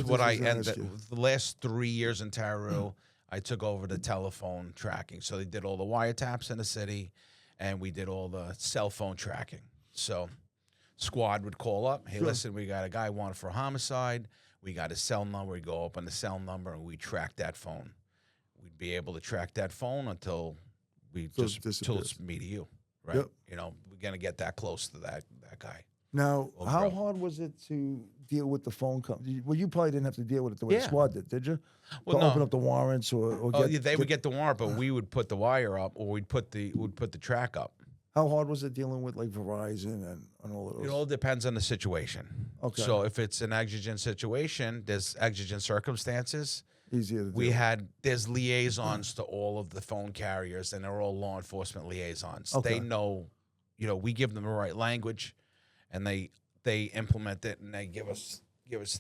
what I ended. The last 3 years in Taru, I took over the telephone tracking. So they did all the wiretaps in the city, and we did all the cell phone tracking. So squad would call up, "Hey, listen, we got a guy wanted for a homicide. We got his cell number." We go up on the cell number, and we track that phone. We'd be able to track that phone until it's me to you, right? Yep. We're gonna get that close to that guy. Now, how hard was it to deal with the phone company? Well, you probably didn't have to deal with it the way the squad did you? Well, to open up the warrants or they would get the warrant, but we would put the wire up, or we'd put the track up. How hard was it dealing with like Verizon and all of those? It all depends on the situation. Okay. So if it's an exigent situation, there's exigent circumstances. Easier to do. There's liaisons to all of the phone carriers, and they're all law enforcement liaisons. Okay. They know, we give them the right language, and they implement it, and they give us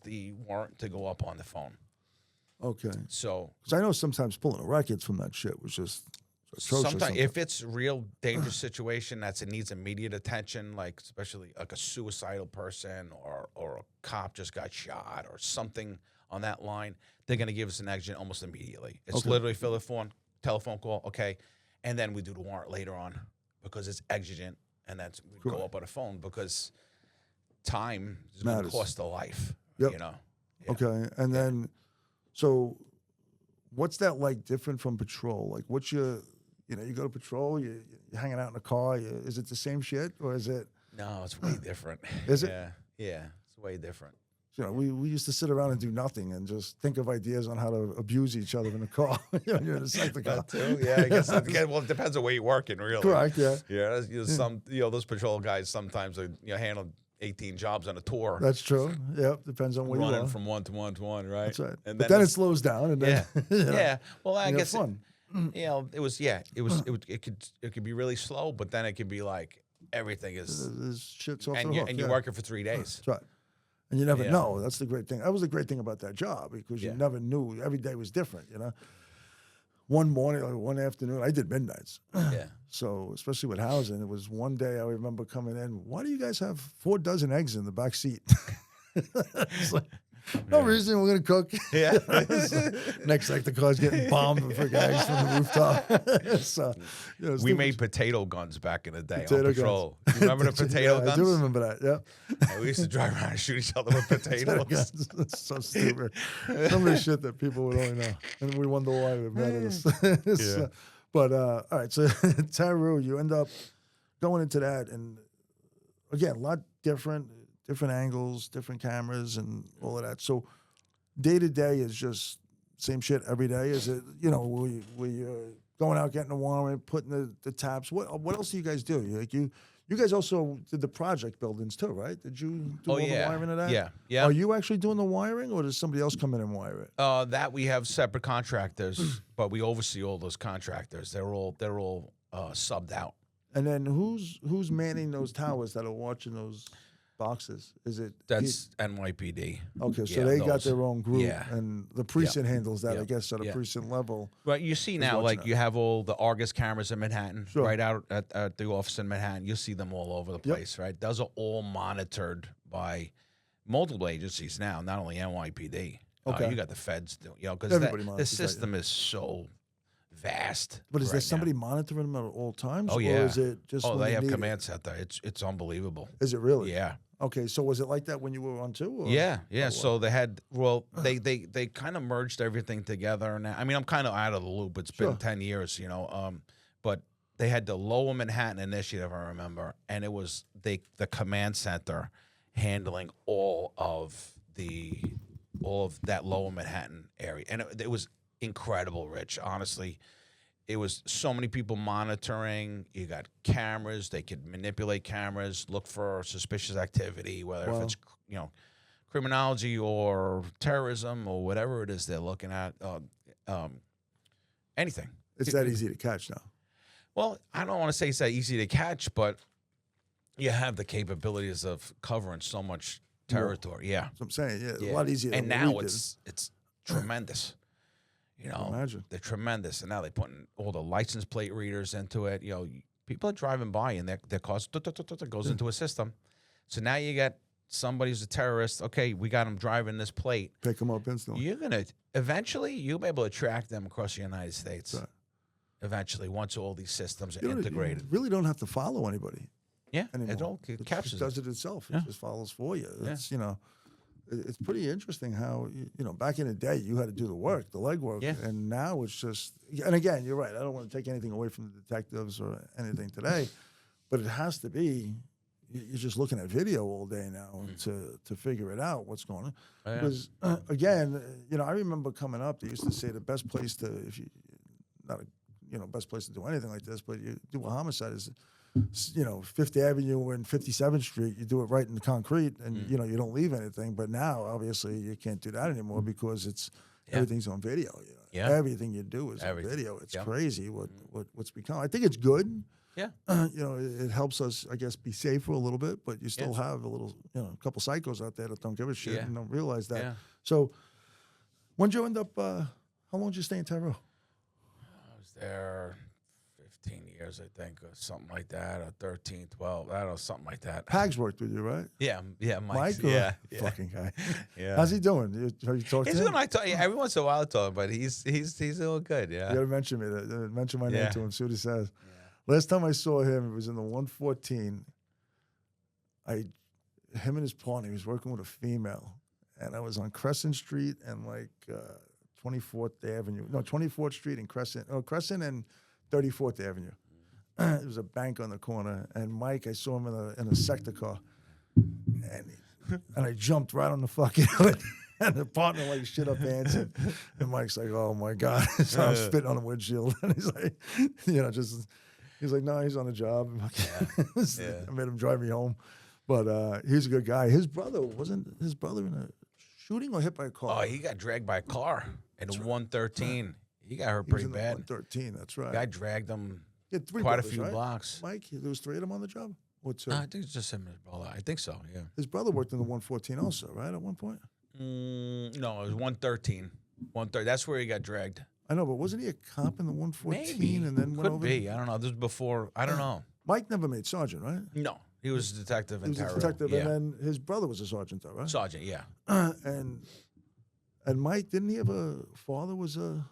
the warrant to go up on the phone. Okay. So, because I know sometimes pulling records from that shit was just atrocious. Sometimes, if it's a real dangerous situation it needs immediate attention, like especially like a suicidal person or a cop just got shot or something on that line, they're going to give us an exigent almost immediately. It's literally fill the telephone call, okay, and then we do the warrant later on because it's exigent, and we go up on the phone because time is going to cost a life. Yep. Yeah. Okay, and then so what's that like different from patrol? Like what's your you go to patrol, you're hanging out in a car. Is it the same shit or is it? No, it's way different. Is it? Yeah, it's way different. We used to sit around and do nothing and just think of ideas on how to abuse each other in the car. You're in the side of the car. That too. Yeah, I guess. Well, it depends on where you're working, really. Correct. Yeah. Yeah. Some those patrol guys sometimes handle 18 jobs on a tour. That's true. Yep. Depends on where you are. Running from one to one, right? That's right. And but then it slows down. And then, yeah. Well, I guess fun. It could be really slow, but then it could be like everything is shit's off and the hook. you're working for 3 days. That's right. And you never know. That's the great thing. That was the great thing about that job because you never knew. Every day was different, One morning or one afternoon, I did midnights. Yeah. So especially with housing, it was one day I remember coming in, why do you guys have 4 dozen eggs in the back seat? No reason. We're gonna cook. Yeah. Next, like the car's getting bombed for guys from the rooftop. So, We stupid made potato guns back in the day potato on patrol. You remember the guns. potato Yeah, guns? I do remember that. Yeah. And we used to drive around and shoot each other with Potato potatoes. guns. That's so stupid. Some of the shit that people would only know, and we wonder why we're mad at us. Yeah. But all right, so Taru, you end up going into that, and again, a lot different angles, different cameras, and all of that. So day to day is just same shit every day. Is it, we going out getting a warrant, putting the taps? What else do you guys do? You guys also did the project buildings too, right? Did you do all the wiring of that? Yeah. Are you actually doing the wiring, or does somebody else come in and wire it? That we have separate contractors, but we oversee all those contractors. They're all subbed out. And then who's manning those towers that are watching those boxes? Is it That's NYPD. Okay, so Yeah, they got those. their own group, Yeah. and the precinct handles that, I Yeah. guess, at a Yeah. precinct level. But you see now, watching like that. you have all the Argus cameras in Manhattan, Sure. right out at the office in Manhattan. You see them all over the Yep. place, right? Those are all monitored by multiple agencies now, not only NYPD. Okay. You got the feds, because Everybody the monitors that, system is so vast. But is there right somebody now. monitoring them at all times? Oh, yeah. Or is it just when they have need it? command center. It's unbelievable. Is it really? Yeah. Okay, so was it like that when you were on too? Or? Yeah. Oh, So they had, they kind of merged everything together now. I mean, I'm kind of out of the loop. It's Sure. been 10 years, but they had the Lower Manhattan Initiative, I remember, and it was the command center handling all of that Lower Manhattan area, and it was incredible, Rich. Honestly, it was so many people monitoring. You got cameras; they could manipulate cameras, look for suspicious activity, whether if it's criminology or terrorism or whatever it is they're looking at. Anything. It's that easy to catch now. Well, I don't want to say it's that easy to catch, but you have the capabilities of covering so much territory. Yeah. That's what I'm saying. Yeah, Yeah. a lot easier. And than now we did. it's tremendous. Imagine. They're tremendous, and now they're putting all the license plate readers into it. People are driving by, and their cars goes into a system. So now you got somebody who's a terrorist. Okay, we got him driving this plate. Pick them up instantly. You're gonna eventually you'll be able to track them across the United States. Right. Eventually, once all these systems are You integrated. really don't have to follow anybody Yeah, anymore. it all captures does it. it itself. Yeah. It just follows for you. Yeah. It's it's pretty interesting how back in the day you had to do the work, the legwork, Yeah. and now it's just. And again, you're right. I don't want to take anything away from the detectives or anything today, but it has to be. You're just looking at video all day now to figure it out what's going on. Yeah. Because again, I remember coming up. They used to say the best place to best place to do anything like this, but you do a homicide is, 5th Avenue and 57th Street. You do it right in the concrete, and you don't leave anything. But now, obviously, you can't do that anymore because everything's on video. Yeah. Everything you do is on video. It's crazy what's become. I think it's good. Yeah. It helps us, I guess, be safer a little bit, but you still have a couple psychos out there that don't give a shit and don't realize that. Yeah. So, when did you end up? How long did you stay in Tyrell? I was there 15 years, I think, or something like that, or 13, 12, I don't know, something like that. Pags worked with you, right? Yeah, Mike? Yeah. Fucking guy. Yeah. How's he doing? Have you talked He's to him? doing. I talk every once in a while. I talk, but he's doing good. Yeah. You gotta mention me. Mention my name Yeah. to him. See what he says. Last time I saw him, it was in the 114. Him and his partner, he was working with a female, and I was on Crescent Street and 24th Avenue. No, 24th Street and Crescent. Oh, Crescent and 34th Avenue. There was a bank on the corner, and Mike, I saw him in a sector car, and I jumped right on the fucking hood. And the partner shit up dancing, and Mike's like, "Oh my god!" So I'm spitting on the windshield, and he's like, he's like, "No, he's on a job." I made him drive me home, but he's a good guy. Wasn't his brother in a shooting or hit by a car? Oh, he got dragged by a car in a 113. He got hurt He was pretty in the bad. 113. That's right. Guy dragged him He had three quite brothers, a few right? blocks. Mike, there was 3 of them on the job, or 2? I think it's just him and his brother. I think so. Yeah. His brother worked in the 114 also, right? At one point. No, it was 113. 130. That's where he got dragged. I know, but wasn't he a cop in the 114 Maybe. and then went Could over? be. I don't know. This was before. I don't know. Mike never made sergeant, right? No, He was a detective He in was a Terrell. detective, Yeah. and then his brother was a sergeant, though, right? Sergeant, yeah. and Mike, didn't he have a father? Was a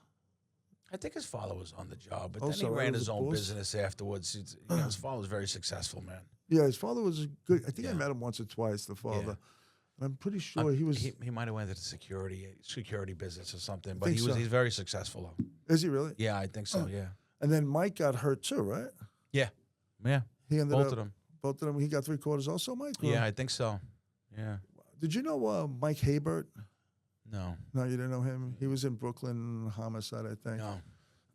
I think his father was on the job, but Oh, then he so ran was his a own boss? business afterwards. His father was very successful, man. yeah, his father was a good. I think I Yeah. met him once or twice. The father, Yeah. and I'm pretty sure he was. He might have went into the security business or something, but think he's so. very successful though. Is he really? Yeah, I think so. Yeah. And then Mike got hurt too, right? Yeah. Yeah. He ended Both up of them. both of them. He got 3/4 also, Mike. or- Yeah, I think so. Yeah. Did you know Mike Habert? No. No, you didn't know him. He was in Brooklyn Homicide, I think. No.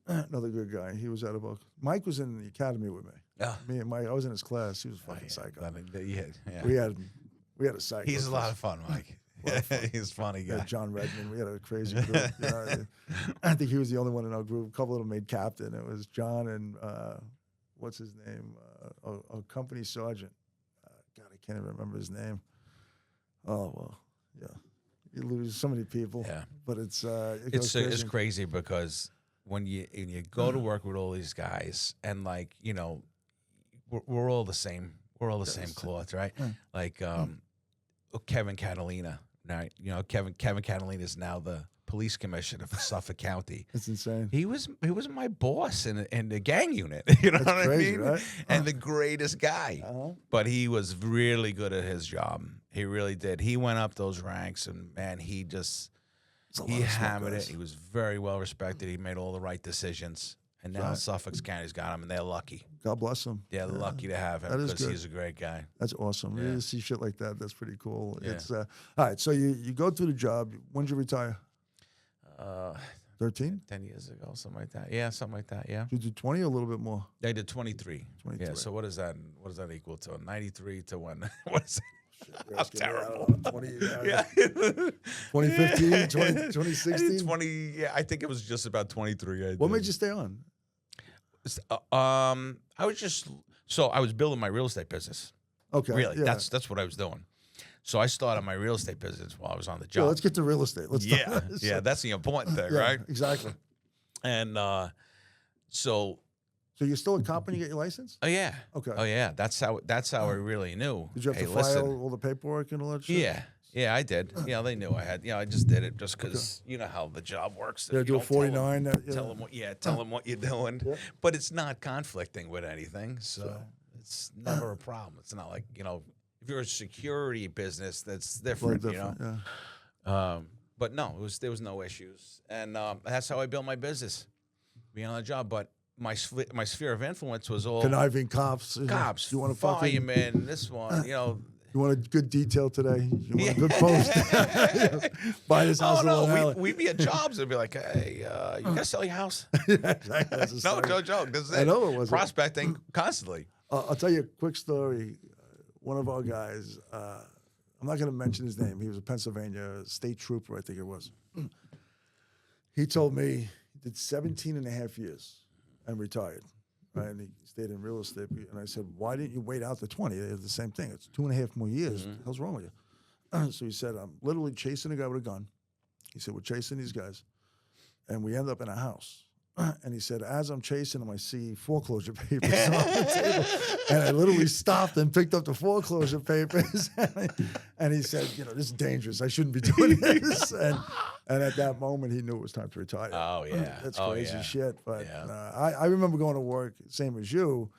Another good guy. He was out of Brooklyn. Mike was in the academy with me. Yeah. Me and Mike. I was in his class. He was a fucking psycho. Yeah. We had a psycho. He's a lot of fun, Mike. He's a funny Yeah, guy. John Redmond. We had a crazy group. I think he was the only one in our group. A couple of them made captain. It was John and what's his name? A company sergeant. God, I can't even remember his name. Oh well, yeah. You lose so many people. Yeah. But it's It's crazy because when you go to work with all these guys and like we're all the same. We're all the same cloth, right? Like Kevin Catalina. Now Kevin Catalina is now the police commissioner for Suffolk County. It's insane. He was my boss in the gang unit. You know what crazy, I mean? right? And the greatest guy. Uh-huh. But he was really good at his job. He really did. He went up those ranks, and man, he hammered it. He was very well respected. He made all the right decisions. And now Suffolk County's got him, and they're lucky. God bless him. They're lucky to have him That is because good. he's a great guy. That's awesome. Yeah. You see shit like that. That's pretty cool. Yeah. It's all right. So you go through the job. When did you retire? 13? 10 years ago, something like that. Yeah, something like that. Yeah. Did you do 20 or a little bit more? I did 23. 23. Yeah. So what is that? What does that equal to? 93 to when? What is You're I'm asking me, I terrible. don't know, 20, Yeah. 2015, 20, I did 2016? 20. Yeah, I think it was just about 23. What made you stay on? I was building my real estate business. Okay. Really, yeah. that's what I was doing. So I started my real estate business while I was on the Yeah, job. let's get to real estate. Let's Yeah, start. yeah, that's the important thing, Yeah, right? Exactly. And so, So you're still a cop when you get your license? oh yeah, Okay. oh yeah, that's how I really knew. Did you have Hey, to file listen, all the paperwork and all that shit? yeah, I did. They knew I had. I just did it just because you know how the job works. Yeah, If do you a don't tell 49. Tell them what you're doing, Yeah. but it's not conflicting with anything, so it's never a problem. It's not like if you're a security business, that's different, Yeah. But no, there was no issues, and that's how I built my business, being on the job. But my sphere of influence was all Conniving cops. cops, You want to fucking? firemen, this one, You want a good detail today? You want a good post? Buy this house. in Long no, Island. we'd be at jobs and be like, hey, you gonna sell your house? Yeah, exactly. That's a No, story. no joke. This is I it. know it wasn't. Prospecting constantly. I'll tell you a quick story. One of our guys, I'm not going to mention his name. He was a Pennsylvania state trooper, I think it was. He told me he did 17 and a half years and retired. Right? And he stayed in real estate. And I said, why didn't you wait out the 20? They have the same thing. It's 2.5 more years. What the hell's wrong with you? So he said, I'm literally chasing a guy with a gun. He said, we're chasing these guys. And we end up in a house. And he said, as I'm chasing him, I see foreclosure papers on the table. And I literally stopped and picked up the foreclosure papers. And he said, this is dangerous. I shouldn't be doing this. And at that moment, he knew it was time to retire. Oh, yeah. That's Oh, crazy yeah. shit. But Yeah. I remember going to work, same as you,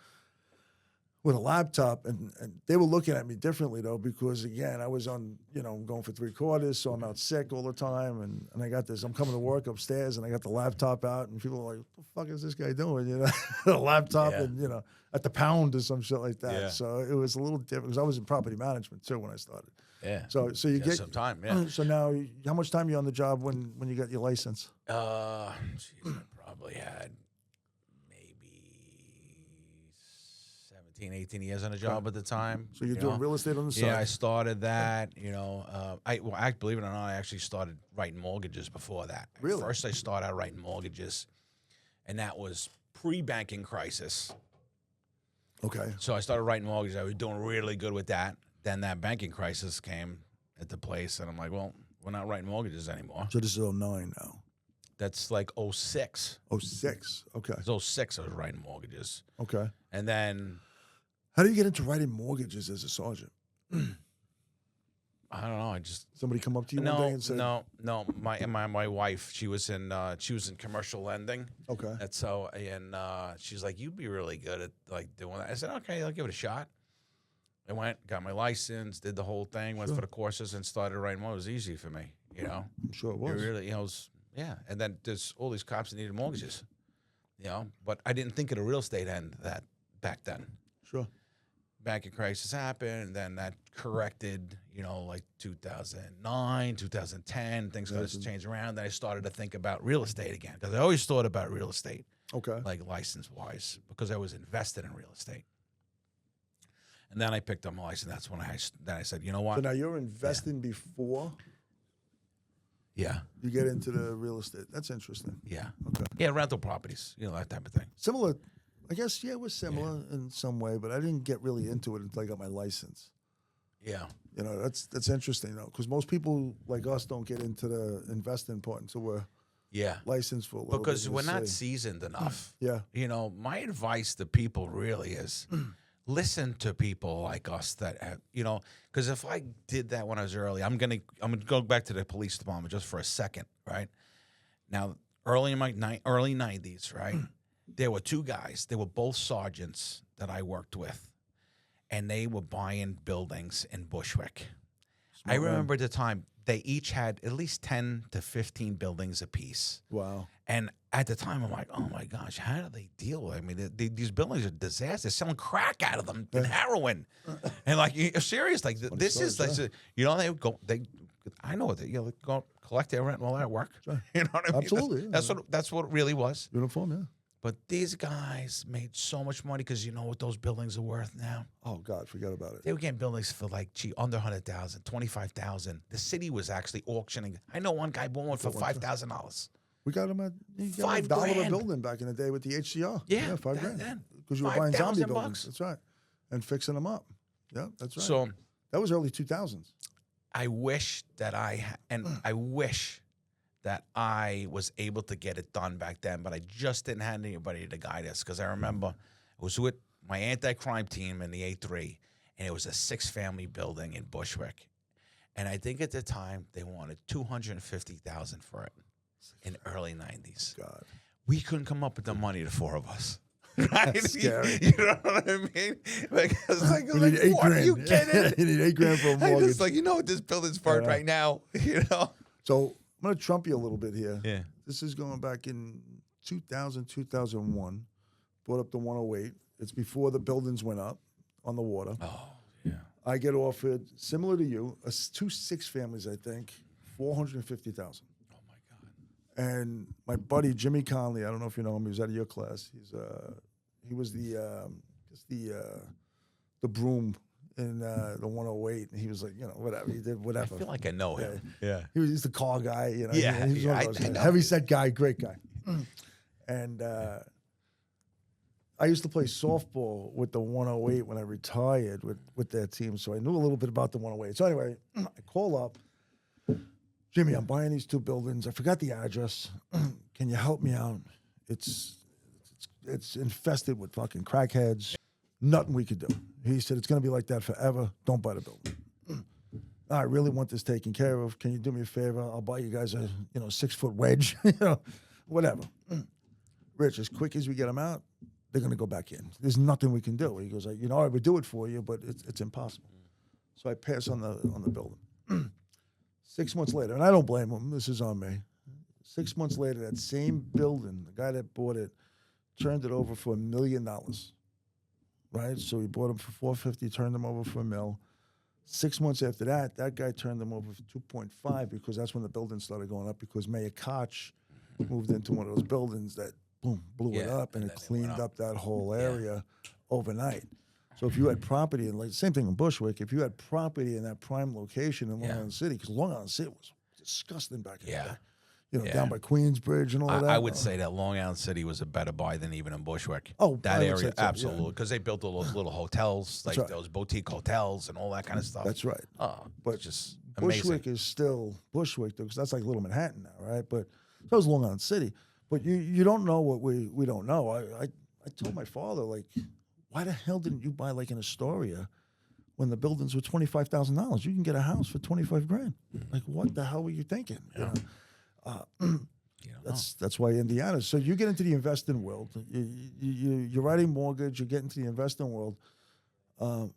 with a laptop, and they were looking at me differently, though, because, again, I was on, going for 3/4, so I'm out sick all the time, and I got this, I'm coming to work upstairs, and I got the laptop out, and people are like, what the fuck is this guy doing, a laptop, Yeah. and, at the pound or some shit like that. Yeah. So it was a little different, because I was in property management, too, when I started. Yeah. So you get some time, yeah. So now, how much time are you on the job when you got your license? I probably had maybe 17, 18 years on the job at the time. So you're doing real estate on the side? Yeah, I started that. Believe it or not, I actually started writing mortgages before that. Really? First, I started out writing mortgages, and that was pre-banking crisis. Okay. So I started writing mortgages. I was doing really good with that. Then that banking crisis came at the place, and I'm like, well, we're not writing mortgages anymore. So this is 09 now. That's like 06. 06. Okay. It was 06 I was writing mortgages. Okay. And then How do you get into writing mortgages as a sergeant? I don't know. I just Somebody come up to you one day and say, no. My wife, she was in commercial lending. okay, That's so, and she's like, you'd be really good at like doing that. I said, okay, I'll give it a shot. I went, got my license, did the whole thing, went for the courses, and started writing. Well, it was easy for me, you know. I'm sure it It was. really, yeah. And then there's all these cops that needed mortgages, you know. But I didn't think of the real estate end that back then. Sure. Banking crisis happened, and then that corrected, you know, like 2009, 2010, things started to change around. Then I started to think about real estate again, because I always thought about real estate, Okay. like license-wise, because I was invested in real estate. And then I picked up my license. That's when I said, you know what? So now you're investing before Yeah, you get into the real estate. That's interesting. yeah. Okay. Yeah, rental properties, you know, that type of thing. Similar, I guess, yeah, it was similar in some way, but I didn't get really into it until I got my license. Yeah. You know, that's interesting, though, because most people like us don't get into the investing part until we're Yeah. licensed for a little Because bit. we're not seasoned enough. Yeah. You know, my advice to people really is listen to people like us that have, you know, because if I did that when I was early, I'm gonna go back to the police department just for a second, right? Now, early in my early 90s, right? There were two guys. They were both sergeants that I worked with, and they were buying buildings in Bushwick. I remember at the time they each had at least 10 to 15 buildings apiece. Wow. And at the time, I'm like, oh my gosh, how do they deal with it? I mean, these buildings are disasters. Selling crack out of them and heroin. And like, you're serious. Like, this is, like, you know, I know what they, you know, go collect their rent and all that work. Sure. You know what I mean? Absolutely. That's what it really was. Uniform, yeah. But these guys made so much money because you know what those buildings are worth now? Oh, God, forget about it. They were getting buildings for like, under 100,000, 25,000. The city was actually auctioning. I know one guy bought one for $5,000. We got them at $5 a building back in the day with the HCR. Yeah, $5,000. Because you were buying zombie buildings. bucks. That's right. And fixing them up. Yeah, that's right. So that was early 2000s. I wish that I wish that I was able to get it done back then, but I just didn't have anybody to guide us. Because I remember I was with my anti-crime team in the A3, and it was a 6-family building in Bushwick. And I think at the time they wanted $250,000 for it in early 90s. God. We couldn't come up with the money, the four of us. Right? That's scary. You know what I mean? Because like, You need $8 what, are grand. you kidding? You need $8 grand for a I mortgage. just like, you know what this building's worth right now? You know? So I'm going to trump you a little bit here. Yeah. This is going back in 2000, 2001. Brought up the 108. It's before the buildings went up on the water. Oh, yeah. I get offered, similar to you, 2 6-families, I think, $450,000. Oh, my God. And my buddy Jimmy Conley, I don't know if you know him, he was out of your class. He was the broom in the 108, and he was like, you know, whatever, he did whatever. I feel like I know him. Yeah. He's the car guy, you know. Yeah, he was one of those I guys. know. Heavy set guy, great guy. And I used to play softball with the 108 when I retired with that team, so I knew a little bit about the 108. So anyway, I call up, Jimmy, I'm buying these 2 buildings. I forgot the address. Can you help me out? It's infested with fucking crackheads. Nothing we could do. He said, it's going to be like that forever. Don't buy the building. I really want this taken care of. Can you do me a favor? I'll buy you guys a 6-foot wedge, whatever. Rich, as quick as we get them out, they're going to go back in. There's nothing we can do. He goes, I would do it for you, but it's impossible. So I pass on the building. 6 months later, and I don't blame him. This is on me. 6 months later, that same building, the guy that bought it, turned it over for $1 million. Right? So he bought them for $450, turned them over for $1 million. 6 months after that, that guy turned them over for 2.5 because that's when the building started going up because Mayor Koch moved into one of those buildings that, boom, blew it up, and it cleaned up that whole area overnight. So if you had property, and like same thing in Bushwick, if you had property in that prime location in Long Island City, because Long Island City was disgusting back in the day. Down by Queensbridge and all that. I would say that Long Island City was a better buy than even in Bushwick. Oh, that I would say area, so, yeah. absolutely, because they built all those little hotels, like those boutique hotels and all that kind of stuff. That's right. But it's just Bushwick amazing. is still Bushwick, because that's like Little Manhattan now, right? But that was Long Island City. But you don't know what we don't know. I told my father, like, why the hell didn't you buy like in Astoria when the buildings were $25,000? You can get a house for 25 grand. Like, what the hell were you thinking? Yeah. That's why Indiana. So you get into the investing world. You're writing mortgage. You get into the investing world.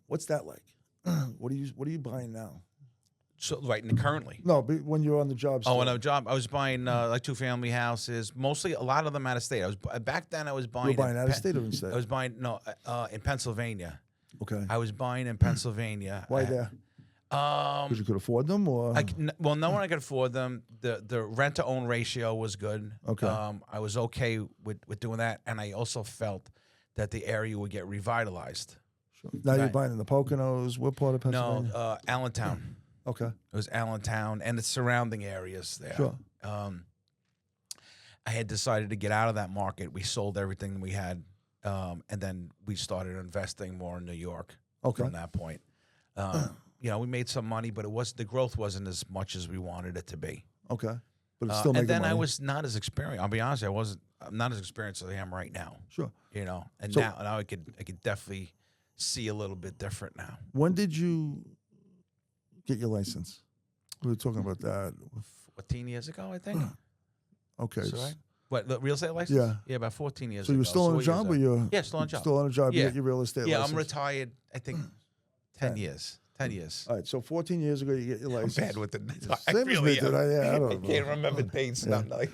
What's that like? What are you buying now? So currently. No, but when you're on the job. Oh, on a job, I was buying like 2-family houses, mostly a lot of them out of state. Back then I was buying. You were buying out of state or in state? I was buying in Pennsylvania. Okay. I was buying in Pennsylvania. Why there? Because you could afford them, or well, no one I could afford them. The rent to own ratio was good. Okay. I was okay with doing that, and I also felt that the area would get revitalized. sure. Now you're buying in the Poconos. What part of Pennsylvania? No, Allentown. Okay. It was Allentown and the surrounding areas there. Sure. I had decided to get out of that market. We sold everything we had, and then we started investing more in New York. Okay. From that point, we made some money, but the growth wasn't as much as we wanted it to be. Okay. But it's still making and then money. I was not as experienced. I'll be honest, I'm not as experienced as I am right now. Sure. And So- now I could definitely see a little bit different now. When did you get your license? We were talking about that. 14 years ago, I think. Okay. That's right. What, the real estate license? Yeah. Yeah, about 14 years So ago. you were still on a what year job, is or that? you're Yeah, still on a job. still on a job? Yeah. You get your real estate Yeah, license. I'm retired, I think, 10 years. 10 years. All right. So 14 years ago, you get your license. I'm bad with the Same as me, dude. I don't I know. can't remember dates. Yeah. Nothing like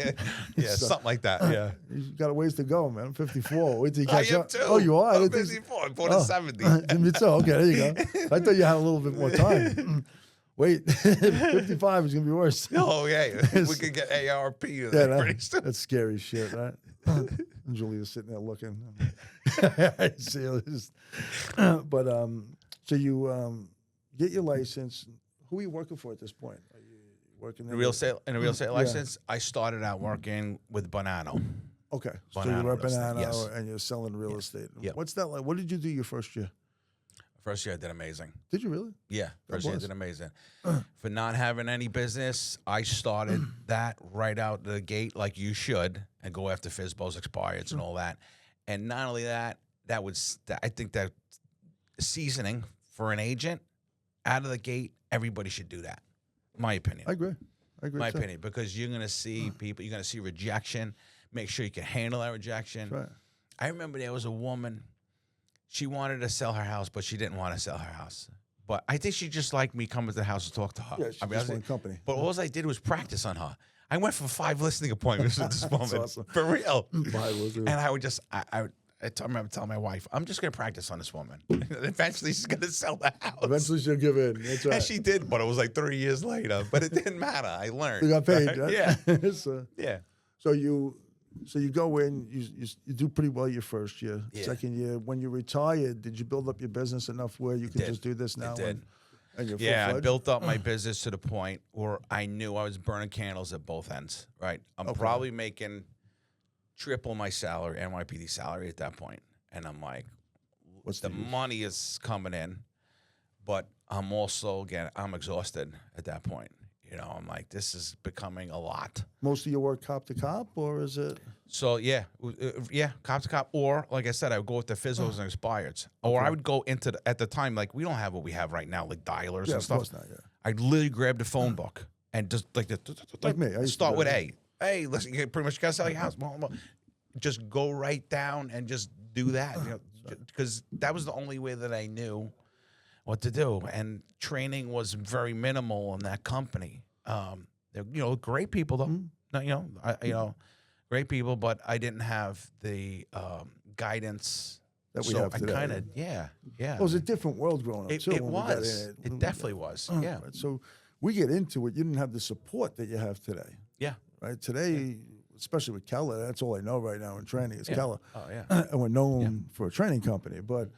yeah, So- something like that. Yeah. You got a ways to go, man. I'm 54. Wait till you I catch am up. too. Oh, you are? I I'm didn't think- 54. I'm born in 70. Me too. Okay, there you go. I thought you had a little bit more time. Wait, 55 is going to be worse. Oh, yeah. We could get ARP pretty soon. That's scary shit, right? And Julia's sitting there looking. I see this. But so you get your license. Who are you working for at this point? Are you working In a real estate license, I started out working with Bonanno. Okay, so Bonanno you're at real estate, Banana yes. and you're selling real estate. Yep. What's that like? What did you do your first year? First year I did amazing. Did you really? Yeah, first year I bless. did amazing. For not having any business, I started that right out the gate like you should and go after FSBOs, expireds, and all that. And not only that, I think that seasoning for an agent out of the gate, everybody should do that. My opinion. I agree. My too. opinion, because you're going to see people, you're going to see rejection. Make sure you can handle that rejection. That's right. I remember there was a woman, she wanted to sell her house, but she didn't want to sell her house. But I think she just liked me coming to the house to talk to her. Yeah, she just wanted company. But all I did was practice on her. I went for 5 listening appointments with this woman. awesome. For real. Bible, And I would just, I remember telling my wife, I'm just going to practice on this woman. Eventually, she's going to sell the house. Eventually, she'll give in. That's right. And she did, but it was like 3 years later. But it didn't matter. I learned. You got paid. Right? Right? Yeah. Yeah. Yeah. So you go in, you do pretty well your first year. Yeah. Second year, when you retired, did you build up your business enough where you could did. just do this now? It did. And you're Yeah, I full-fledged? built up my business to the point where I knew I was burning candles at both ends, right? I'm Okay. probably making triple my salary, NYPD salary at that point. And I'm like, What's the the use? money is coming in, but I'm also, again, I'm exhausted at that point. I'm like, this is becoming a lot. Most of your work cop to cop, or is it? So, yeah, cop to cop. Or, like I said, I would go with the fizzles and expireds. Or I would go into, at the time, like, we don't have what we have right now, like dialers Yeah, and of stuff. course not. Yeah. I'd literally grab the phone book and just like me, I used to start do with that. A. Hey, listen, you pretty much gotta sell your house. Blah, blah, blah. Just go right down and just do that, because that was the only way that I knew what to do. And training was very minimal in that company. They're great people though. No, great people, but I didn't have the guidance That we so have I today. kind of yeah. It was a different world growing up, It, too. it when we got was. in It definitely was. Yeah. Right, so we get into it. You didn't have the support that you have today. Yeah. Right? Today, especially with Keller, that's all I know right now in training is Keller. Oh, yeah. And we're known for a training company. But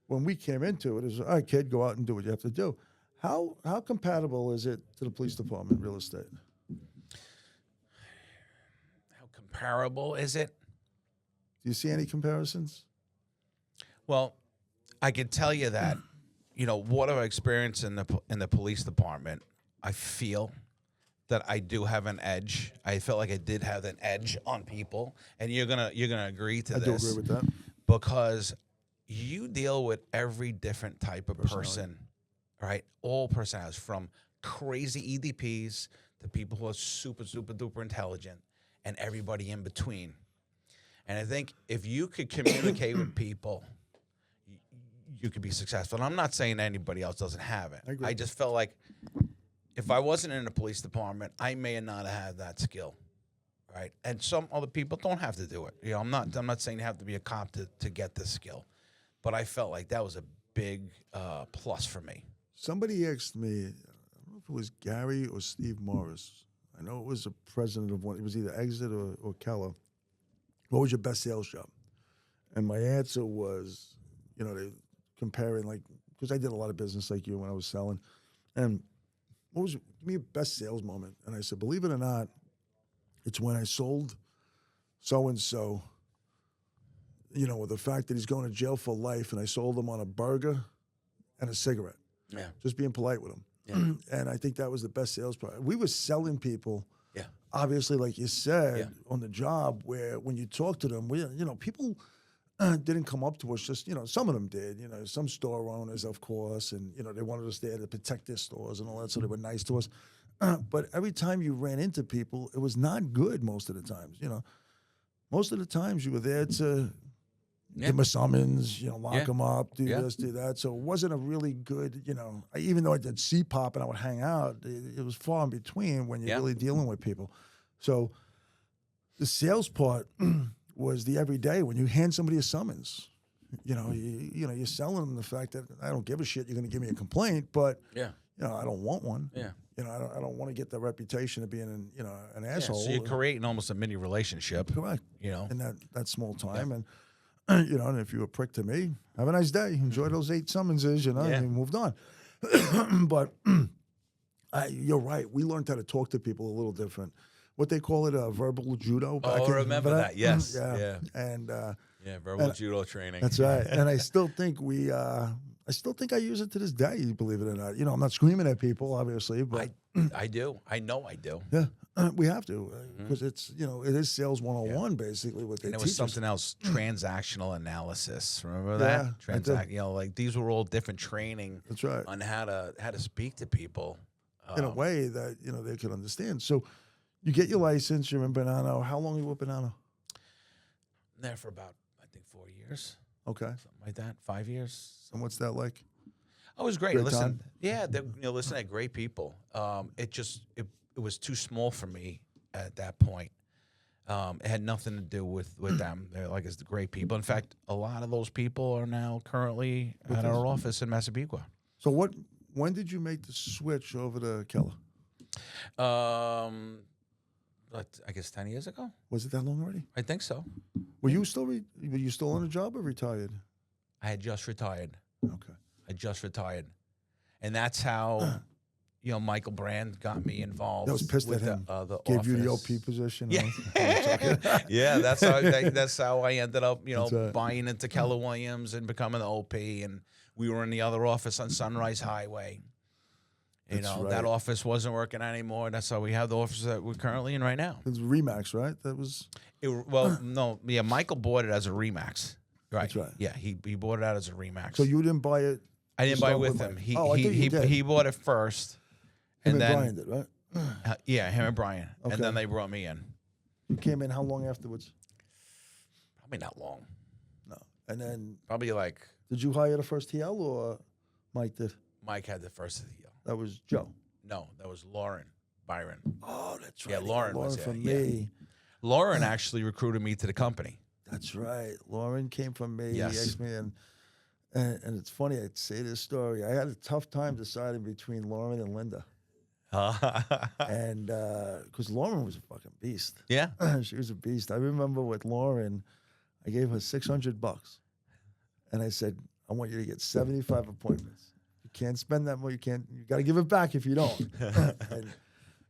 when we came into it, it was, all right, kid, go out and do what you have to do. How compatible is it to the police department, real estate? How comparable is it? Do you see any comparisons? Well, I can tell you that, what I've experienced in the police department, I feel that I do have an edge. I felt like I did have an edge on people, and you're gonna agree to I do this agree with that. because you deal with every different type of person, right? All personalities, from crazy EDPs to people who are super, super duper intelligent, and everybody in between. And I think if you could communicate with people, you could be successful. And I'm not saying anybody else doesn't have it. I just felt like if I wasn't in the police department, I may not have had that skill, right? And some other people don't have to do it. You know, I'm not saying you have to be a cop to get this skill, but I felt like that was a big plus for me. Somebody asked me, I don't know if it was Gary or Steve Morris. I know it was the president of one. It was either Exit or Keller. What was your best sales job? And my answer was, you know, they comparing, like, because I did a lot of business like you when I was selling. And what was, give me your best sales moment? And I said, believe it or not, it's when I sold so-and-so, you know, with the fact that he's going to jail for life, and I sold him on a burger and a cigarette. Yeah. Just being polite with him. Yeah. And I think that was the best sales part. We were selling people, Yeah. obviously, like you said, on the job, where when you talk to them, you know, people didn't come up to us just, you know, some of them did, you know, some store owners, of course, and, you know, they wanted us there to protect their stores and all that, so they were nice to us. But every time you ran into people, it was not good most of the times, you know. Most of the times you were there to give them a summons, you know, lock them up, do this, do that. So it wasn't a really good, you know, even though I did C-pop and I would hang out, it was far in between when you're really dealing with people. So the sales part was the everyday. When you hand somebody a summons, you know, you're selling them the fact that I don't give a shit, you're going to give me a complaint, but, you know, I don't want one. Yeah. You know, I don't want to get the reputation of being an asshole. So you're creating almost a mini relationship. Correct. You know, in that small time. And, you know, and if you're a prick to me, have a nice day. Enjoy those 8 summonses, you know, and you moved on. But you're right. We learned how to talk to people a little different. What they call it, verbal judo. I remember that. Yes. Yeah. And verbal judo training. That's right. And I still think I use it to this day, believe it or not. You know, I'm not screaming at people, obviously, but I do. I know I do. Yeah. We have to, because it's, you know, it is sales 101, basically, what they teach us. And it was something else, transactional analysis. Remember that? You know, like these were all different training. That's right. On how to speak to people. In a way that, you know, they could understand. So you get your license, you're in Bonanno. How long are you at Bonanno? I'm there for about, I think, 4 years. Okay. Something like that, 5 years. And what's that like? Oh, it was great. Great Listen, time? yeah, listen, I had great people. It was too small for me at that point. It had nothing to do with them. They're like, it's the great people. In fact, a lot of those people are now currently at our office in Massapequa. So when did you make the switch over to Keller? I guess 10 years ago. Was it that long already? I think so. Were you still on a job or retired? I had just retired. Okay. I just retired. And that's how, you know, Michael Brand got me involved. I was pissed at him. The Gave office. you the OP position. Yeah. Yeah, that's how I ended up, you know, buying into Keller Williams and becoming the OP. And we were in the other office on Sunrise Highway. You know, that office wasn't working anymore. That's how we have the office that we're currently in right now. It was Remax, right? That was... Michael bought it as a Remax. Right. That's right. Yeah, he bought it out as a Remax. So you didn't buy it? I didn't buy it with him. I thought you did. He bought it first. Him and then Brian did, right? Yeah, him and Brian. Okay. And then they brought me in. You came in how long afterwards? Probably not long. No. And then... Probably like... Did you hire the first TL or Mike did? Mike had the first deal. That was Joe. No, that was Lauren Byron. Oh, that's right. Yeah, Lauren was from there. me. Lauren actually recruited me to the company. That's right. Lauren came from me. Yes. He asked me, and it's funny, I'd say this story. I had a tough time deciding between Lauren and Linda. And because Lauren was a fucking beast. Yeah. She was a beast. I remember with Lauren, I gave her $600. And I said, I want you to get 75 appointments. You can't spend that more. You got to give it back if you don't. And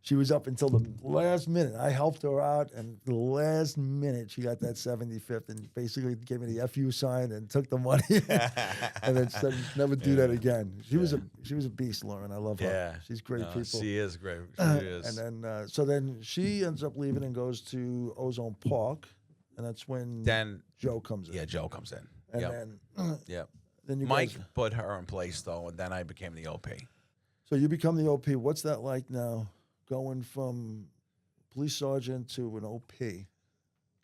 she was up until the last minute. I helped her out, and the last minute she got that 75th and basically gave me the FU sign and took the money and then said, never do that again. She was a beast, Lauren. I love her. Yeah. She's great people. She is great. She is. And then so then she ends up leaving and goes to Ozone Park, and that's when Then Joe comes in. Yeah, Joe comes in. And Yep. then, Yep. then you Mike guys, put her in place though, and then I became the OP. so you become the OP. What's that like now, going from police sergeant to an OP?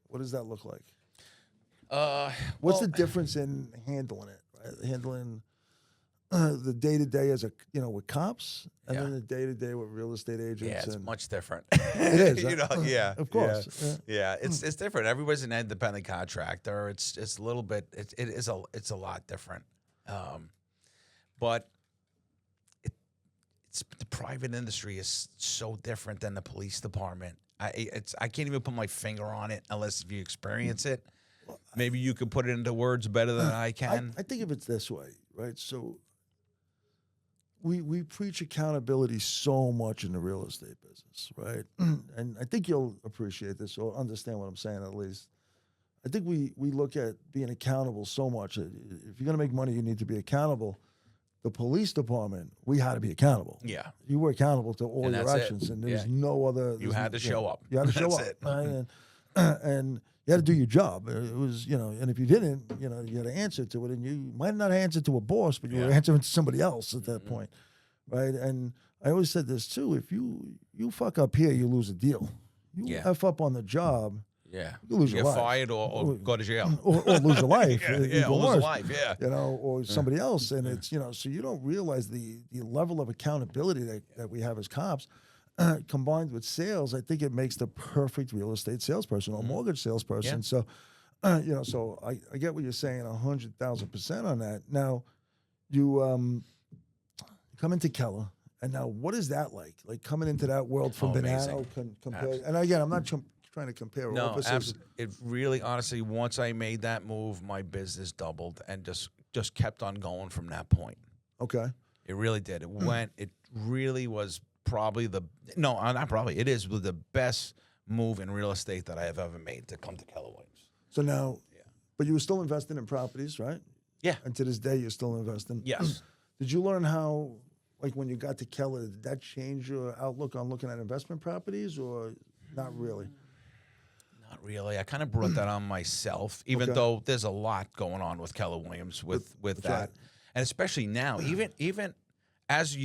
What does that look like? What's the difference in handling it? Right? Handling the day to day as a with cops, and then the day to day with real estate agents. Yeah, it's and much different. it is, you know. Yeah, of course. Yeah, it's different. Everybody's an independent contractor. It's a little bit. It's a lot different. But it's the private industry is so different than the police department. I can't even put my finger on it unless if you experience it. Maybe you can put it into words better than I can. I think of it this way, right? So we preach accountability so much in the real estate business, right? And I think you'll appreciate this or understand what I'm saying at least. I think we look at being accountable so much. If you're going to make money, you need to be accountable. The police department, we had to be accountable. Yeah. You were accountable to all And your that's it. actions, and there's Yeah. no other. You had to show up. You had to show That's up, it. right? And you had to do your job. It was, and if you didn't, you had to answer to it, and you might not answer to a boss, but you were answering to somebody else at that point, right? And I always said this too: if you fuck up here, you lose a deal. You F up on the job. Yeah, you lose your get life. fired or go to jail, or lose your life. yeah, even or lose worse, a life. Yeah, or somebody else, and it's so you don't realize the level of accountability that we have as cops, combined with sales. I think it makes the perfect real estate salesperson or mortgage salesperson. Yeah. So, so I get what you're saying, 100,000% on that. Now, you come into Keller. And now, what is that like? Like coming into that world from Bonanno compared? And again, I'm not trying to compare offices. It really, honestly, once I made that move, my business doubled and just kept on going from that point. Okay. It really did. It really was probably it is the best move in real estate that I have ever made to come to Keller Williams. So now, but you were still investing in properties, right? Yeah. And to this day, you're still investing. Yes. Did you learn how, like when you got to Keller, did that change your outlook on looking at investment properties or not really? Not really. I kind of brought that on myself, even though there's a lot going on with Keller Williams with that. right. And especially now, even as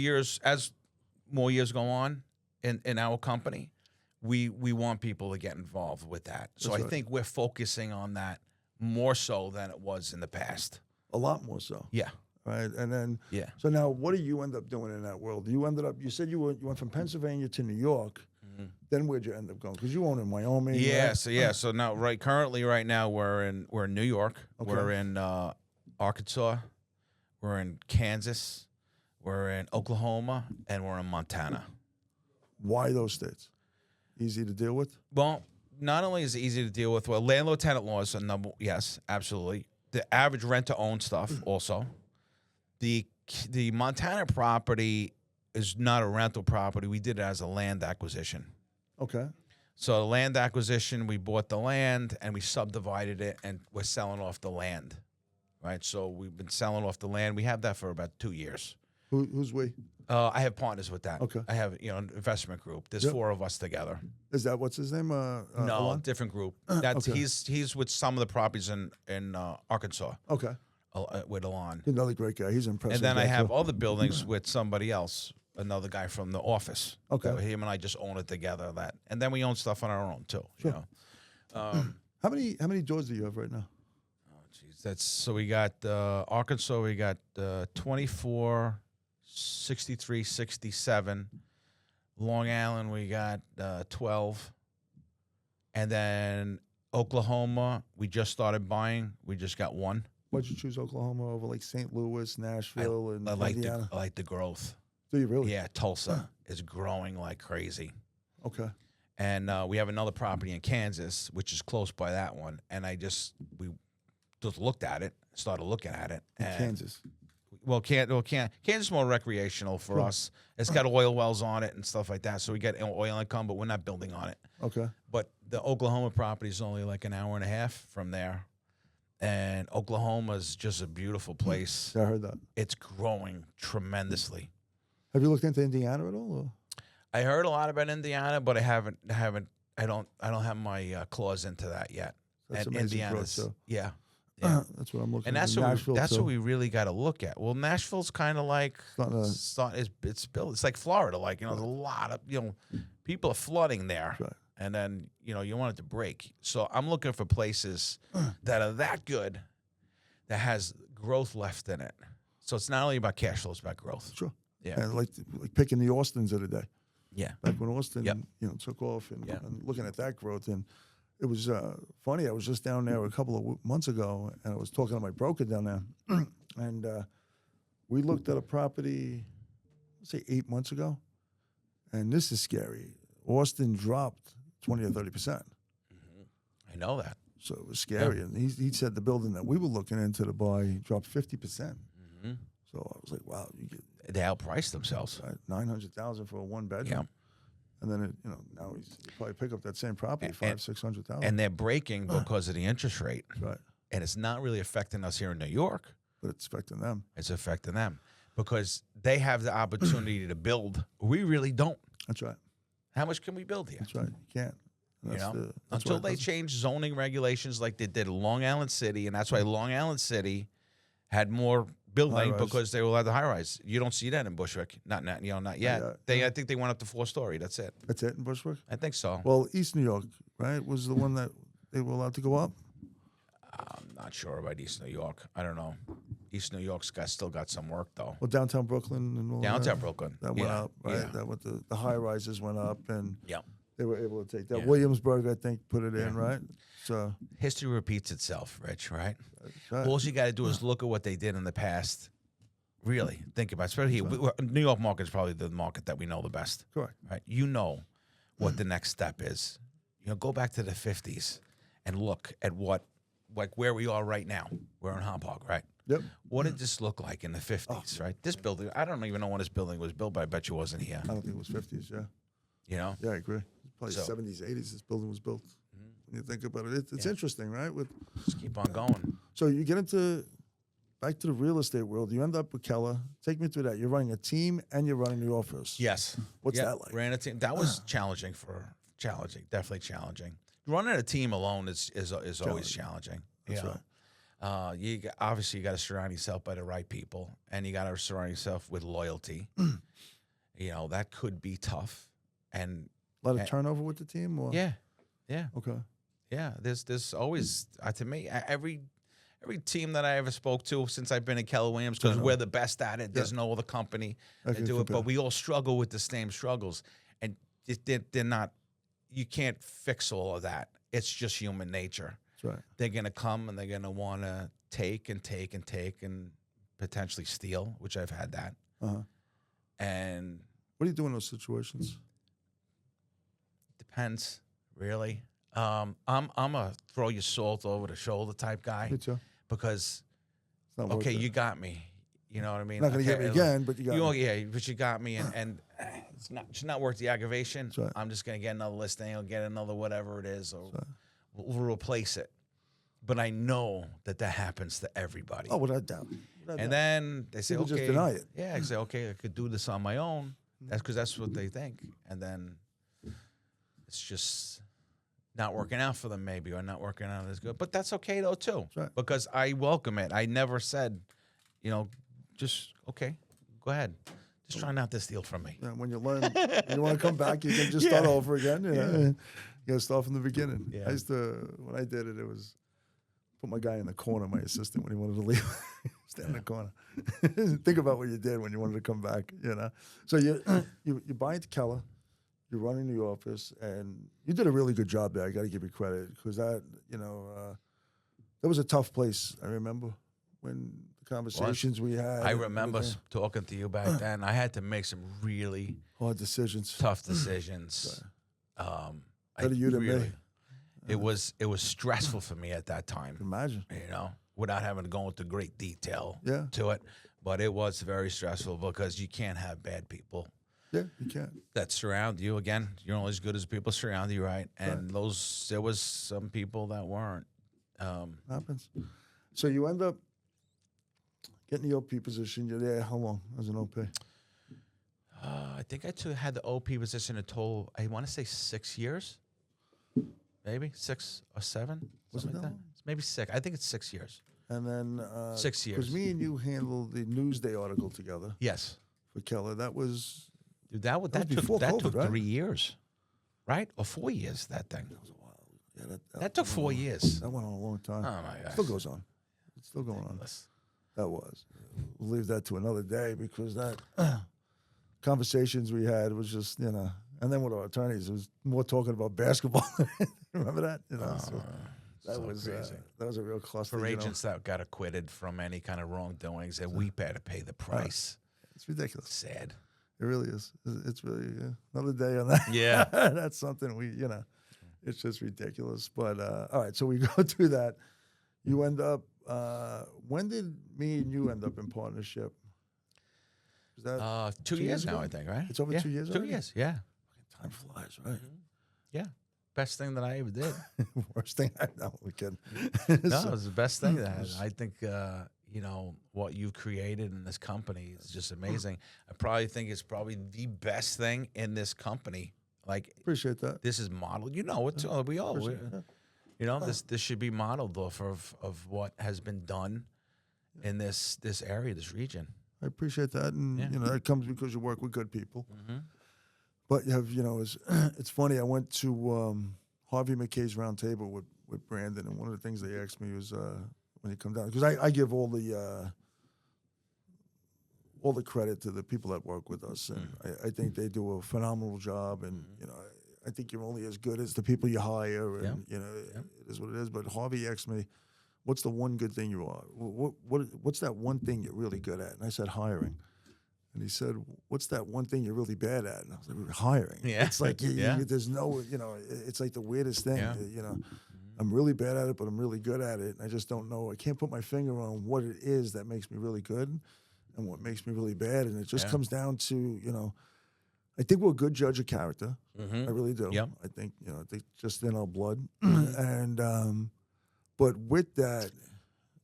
more years go on in our company, we want people to get involved with that. So I think we're focusing on that more so than it was in the past. A lot more so. Yeah. Right. And then, so now what do you end up doing in that world? You said you went from Pennsylvania to New York. Then where'd you end up going? Because you own in Wyoming. Yeah. Right? So now, right now we're in New York. Okay. We're in Arkansas. We're in Kansas. We're in Oklahoma, and we're in Montana. Why those states? Easy to deal with? Well, not only is it easy to deal with, landlord-tenant laws are yes, absolutely. The average rent-to-own stuff also. The Montana property is not a rental property. We did it as a land acquisition. Okay. So the land acquisition, we bought the land and we subdivided it, and we're selling off the land, right? So we've been selling off the land. We have that for about 2 years. Who's we? I have partners with that. Okay. I have an investment group. There's 4 of us together. Is that what's his name? No, Alon? different group. That's okay. He's with some of the properties in Arkansas. Okay. With Alon. Another great guy. He's impressive. And then I have other buildings with somebody else, another guy from the office. Okay. Him and I just own it together. And then we own stuff on our own too. Sure. How many doors do you have right now? Oh, geez. So we got Arkansas. We got 24, 63, 67. Long Island. We got 12. And then Oklahoma. We just started buying. We just got 1. Why'd you choose Oklahoma over like St. Louis, Nashville, and I like Indiana? I like the growth. Do you really? Yeah, Tulsa is growing like crazy. Okay. And we have another property in Kansas, which is close by that one. And we just looked at it, started looking at it. In Kansas. Kansas is more recreational for us. It's got oil wells on it and stuff like that. So we get oil income, but we're not building on it. Okay. But the Oklahoma property is only like an hour and a half from there. And Oklahoma is just a beautiful place. Yeah, I heard that. It's growing tremendously. Have you looked into Indiana at all? Or? I heard a lot about Indiana, but I don't have my claws into that yet. That's and amazing Indiana's, growth, so. yeah. Yeah. That's what I'm looking And at. that's in what Nashville that's too. what we really got to look at. Well, Nashville's kind of like Starting to- it's built. It's like Florida. Like there's a lot of people are flooding there, Right. and then you want it to break. So I'm looking for places that are that good, that has growth left in it. So it's not only about cash flow; it's about growth. Sure. Yeah. And like picking the Austins of the day. Yeah. Back when Austin, Yep. took off and, Yeah. and looking at that growth. And it was funny. I was just down there a couple of months ago, and I was talking to my broker down there, and we looked at a property, let's say 8 months ago, and this is scary. Austin dropped 20 or 30%. I know that. So it was scary. And he said the building that we were looking into to buy dropped 50%. Mhm. So I was like, wow, you get They outpriced themselves. $900,000 for a one bedroom. Yeah. And then now he'll probably pick up that same property, And- $600,000. And they're breaking because of the interest rate. Right. And it's not really affecting us here in New York. But it's affecting them. It's affecting them because they have the opportunity to build. We really don't. That's right. How much can we build here? That's right. You can't. And that's that's Until why it they doesn't- change zoning regulations like they did in Long Island City, and that's why Long Island City had more building High-rise. because they will have the high rise. You don't see that in Bushwick, not yet. Not yet. I think they went up to 4-story. That's it. That's it in Bushwick? I think so. Well, East New York, right, was the one that they were allowed to go up? I'm not sure about East New York. I don't know. East New York's still got some work though. Well, downtown Brooklyn and all Downtown that. Brooklyn. That went Yeah, up, right? yeah. That went the high rises went up, and Yeah. they were able to take that. Yeah. Williamsburg, I think, put it in, right? So History repeats itself, Rich, right? that's right. All you got to do is look at what they did in the past. Really, think about it. Especially here. New York market is probably the market that we know the best. Correct. Right? You know what the next step is. Go back to the 50s and look at where we are right now. We're in Hauppauge, right? Yep. What did this look like in the 50s, right? This building, I don't even know when this building was built, but I bet you wasn't here. I don't think it was 50s, yeah. Yeah, I agree. Probably So- 70s, 80s this building was built. When you think about it, it's interesting, right? just keep on going. So you get back to the real estate world. You end up with Keller. Take me through that. You're running a team and you're running the office. Yes. What's Yeah, that like? Ran a team. That was challenging, definitely challenging. Running a team alone is always challenging. That's right. Obviously you got to surround yourself by the right people, and you got to surround yourself with loyalty. That could be tough, and A lot of turnover with the team? Or? yeah. Okay. Yeah, there's always to me every team that I ever spoke to since I've been at Keller Williams, because we're the best at it. There's no other company that can do it, compare. but we all struggle with the same struggles, and they're not. You can't fix all of that. It's just human nature. That's right. They're gonna come and they're gonna want to take and take and take and potentially steal, which I've had that. Uh-huh. And What do you do in those situations? depends, really. I'm a throw your salt over the shoulder type guy. Me too. Because It's not worth okay, it. you got me. You know what I mean? Not going to Okay, get me again, but you got me. Yeah, but you got me, and it's not worth the aggravation. That's right. I'm just gonna get another listing, or get another whatever it is, or we'll replace it. But I know that happens to everybody. Oh, without doubt. And then they say, People okay, just deny it. Yeah, I say, okay, I could do this on my own. That's because that's what they think, and then it's just not working out for them, maybe, or not working out as good. But that's okay though too, That's right. because I welcome it. I never said, just okay, go ahead, just try not to steal from me. Yeah, when you learn, when you want to come back, you can just start over again. You got to start from the beginning. Yeah. I used to, when I did it, it was put my guy in the corner, my assistant, when he wanted to leave. Stand in the corner. Think about what you did when you wanted to come back, So you buy into Keller, you're running the office, and you did a really good job there. I got to give you credit, because that was a tough place. I remember when the conversations we had. I and remember everything. talking to you back then. I had to make some really Hard decisions. tough decisions. Better you than me. It was stressful for me at that time. Imagine. Without having to go into great detail Yeah. to it. But it was very stressful, because you can't have bad people Yeah, you can't. that surround you. Again, you're only as good as people surround you, right? And there was some people that weren't. Happens. So you end up getting the OP position. You're there how long as an OP? I think I had the OP position a total, I want to say 6 years. Maybe 6 or 7. Was it Something like that that. long? Maybe 6. I think it's 6 years. And then 6 years. because me and you handled the Newsday article together Yes. for Keller. That was Dude, was before that COVID, took right? 3 years, right? Or 4 years, that thing. that was a while. Yeah, That took 4 years. That went on a long time. Oh, my gosh. Still goes on. It's still going on. That was. We'll leave that to another day because that conversations we had was just, you know, and then with our attorneys, it was more talking about basketball. Remember that? You know, so that so was crazy. that was a real cluster. For you know. agents that got acquitted from any kind of wrongdoings, that we better pay the price. It's ridiculous. Sad. It really is. It's really another day on that. Yeah. That's something it's just ridiculous. But all right, so we go through that. You end up. When did me and you end up in partnership? Was that 2 2 years years now, ago? I think, right? It's over 2 years 2 already? years, yeah. Time flies, right? Yeah. Best thing that I ever did. Worst thing I know. We can. No, it was the best thing that I think, what you've created in this company is just amazing. I probably think it's probably the best thing in this company. Like, Appreciate that. this is modeled. You know, it's we all, Appreciate it. you know, this should be modeled off of what has been done in this area, this region. I appreciate that, and Yeah. that comes because you work with good people. Mm-hmm. But you have, it's funny. I went to Harvey McKay's roundtable with Brandon, and one of the things they asked me was when you come down, because I give all the credit to the people that work with us, and I think they do a phenomenal job, and I think you're only as good as the people you hire, and it is what it is. But Harvey asked me, "What's the one good thing you are? What's that one thing you're really good at?" And I said, "Hiring." And he said, "What's that one thing you're really bad at?" And I was like, "Hiring." Yeah. It's like there's no, it's like the weirdest thing. Yeah. I'm really bad at it, but I'm really good at it. And I just don't know. I can't put my finger on what it is that makes me really good and what makes me really bad. And it just comes down to, I think we're a good judge of character. Mm-hmm. I really do. Yep. I think, I think just in our blood. And, but with that,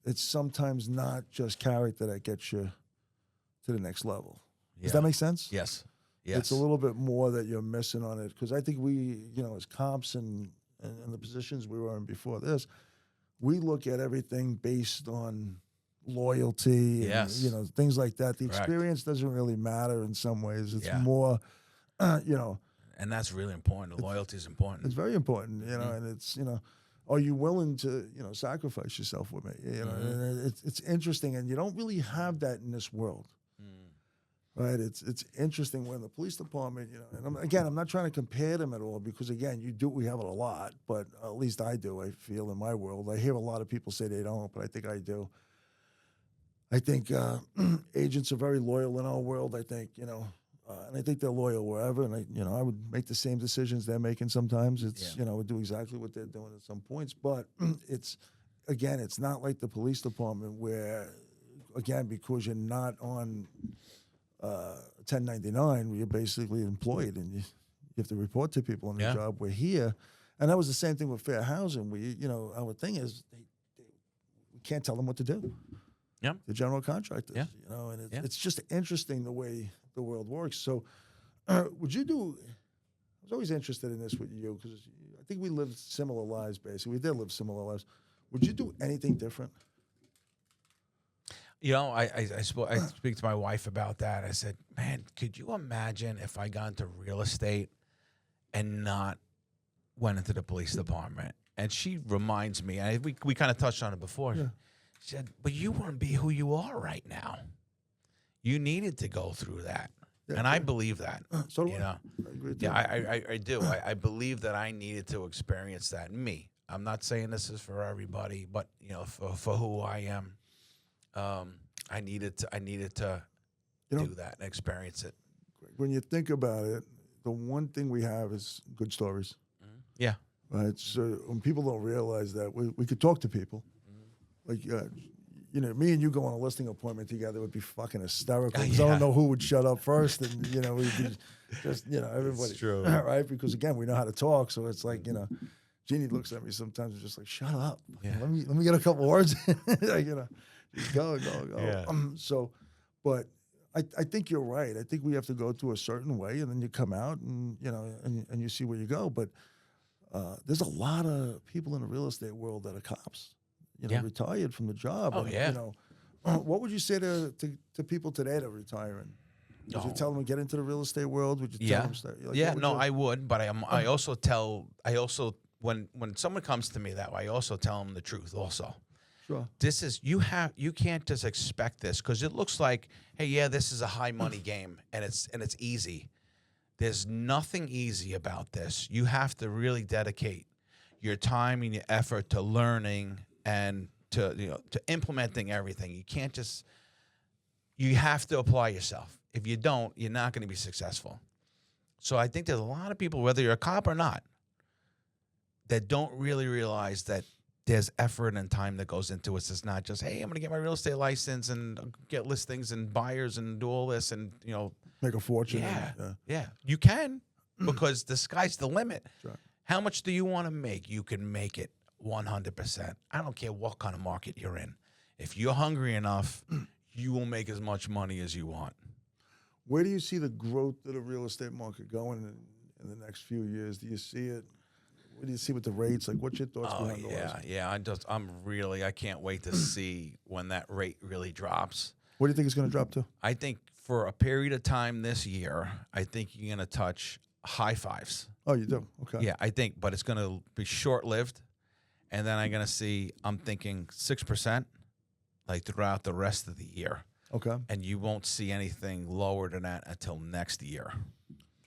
it's sometimes not just character that gets you to the next level. Does that make sense? Yes. Yes. It's a little bit more that you're missing on it. Because I think we, as cops and the positions we were in before this, we look at everything based on loyalty and, things like that. The experience doesn't really matter in some ways. It's more, And that's really important. The loyalty is important. It's very important, and it's, are you willing to, sacrifice yourself with me? And it's interesting, and you don't really have that in this world. Right, it's interesting when the police department, and I'm not trying to compare them at all because again, we have it a lot, but at least I do. I feel in my world, I hear a lot of people say they don't, but I think I do. I think agents are very loyal in our world. I think and I think they're loyal wherever, and I would make the same decisions they're making sometimes. It's I would do exactly what they're doing at some points, but it's not like the police department where, again, because you're not on 1099, you're basically employed and you have to report to people on the job. We're here, and that was the same thing with fair housing. Our thing is we can't tell them what to do. Yeah, the general contractors. And it's just interesting the way the world works. So, would you do? I was always interested in this with you because I think we lived similar lives. Basically, we did live similar lives. Would you do anything different? I speak to my wife about that. I said, man, could you imagine if I got into real estate and not went into the police department? And she reminds me, and we kind of touched on it before. Yeah. She said, but you wouldn't be who you are right now. You needed to go through that. And I believe that. So do I. I agree too. I do. I believe that I needed to experience that in me. I'm not saying this is for everybody, but, for who I am. I needed to do that and experience it. When you think about it, the one thing we have is good stories. Mm-hmm. Yeah. Right. So when people don't realize that, we could talk to people. Like, me and you go on a listing appointment together would be fucking hysterical. 'Cause I don't know who would shut up first, and we'd be just everybody. It's true. Right? Because again, we know how to talk, so it's like Jeannie looks at me sometimes and just like, shut up. Yeah. Let me get a couple words. Just go. Yeah. But I think you're right. I think we have to go through a certain way, and then you come out and and you see where you go. But there's a lot of people in the real estate world that are cops. Yeah. retired from the job. Oh, And, yeah. What would you say to people today that are retiring? Would you tell them to get into the real estate world? Would you tell Yeah. them start? Like, Yeah, what would no, you- I would, but when someone comes to me that way, I also tell them the truth also. Sure. This is, you can't just expect this, because it looks like, hey, yeah, this is a high money game and it's easy. There's nothing easy about this. You have to really dedicate your time and your effort to learning and to implementing everything. You can't just, you have to apply yourself. If you don't, you're not going to be successful. So I think there's a lot of people, whether you're a cop or not, that don't really realize that there's effort and time that goes into it. It's not just, hey, I'm going to get my real estate license and get listings and buyers and do all this and, Make a fortune. yeah, you can, because the sky's the limit. Right. How much do you want to make? You can make it 100%. I don't care what kind of market you're in. If you're hungry enough, you will make as much money as you want. Where do you see the growth of the real estate market going in the next few years? Do you see it? What do you see with the rates? Like, what's your thoughts behind all this? Yeah. I can't wait to see when that rate really drops. What do you think it's going to drop to? I think for a period of time this year, I think you're going to touch high fives. Oh, you do? Okay. Yeah, I think, but it's going to be short-lived. And then I'm thinking 6%, like throughout the rest of the year. Okay. And you won't see anything lower than that until next year.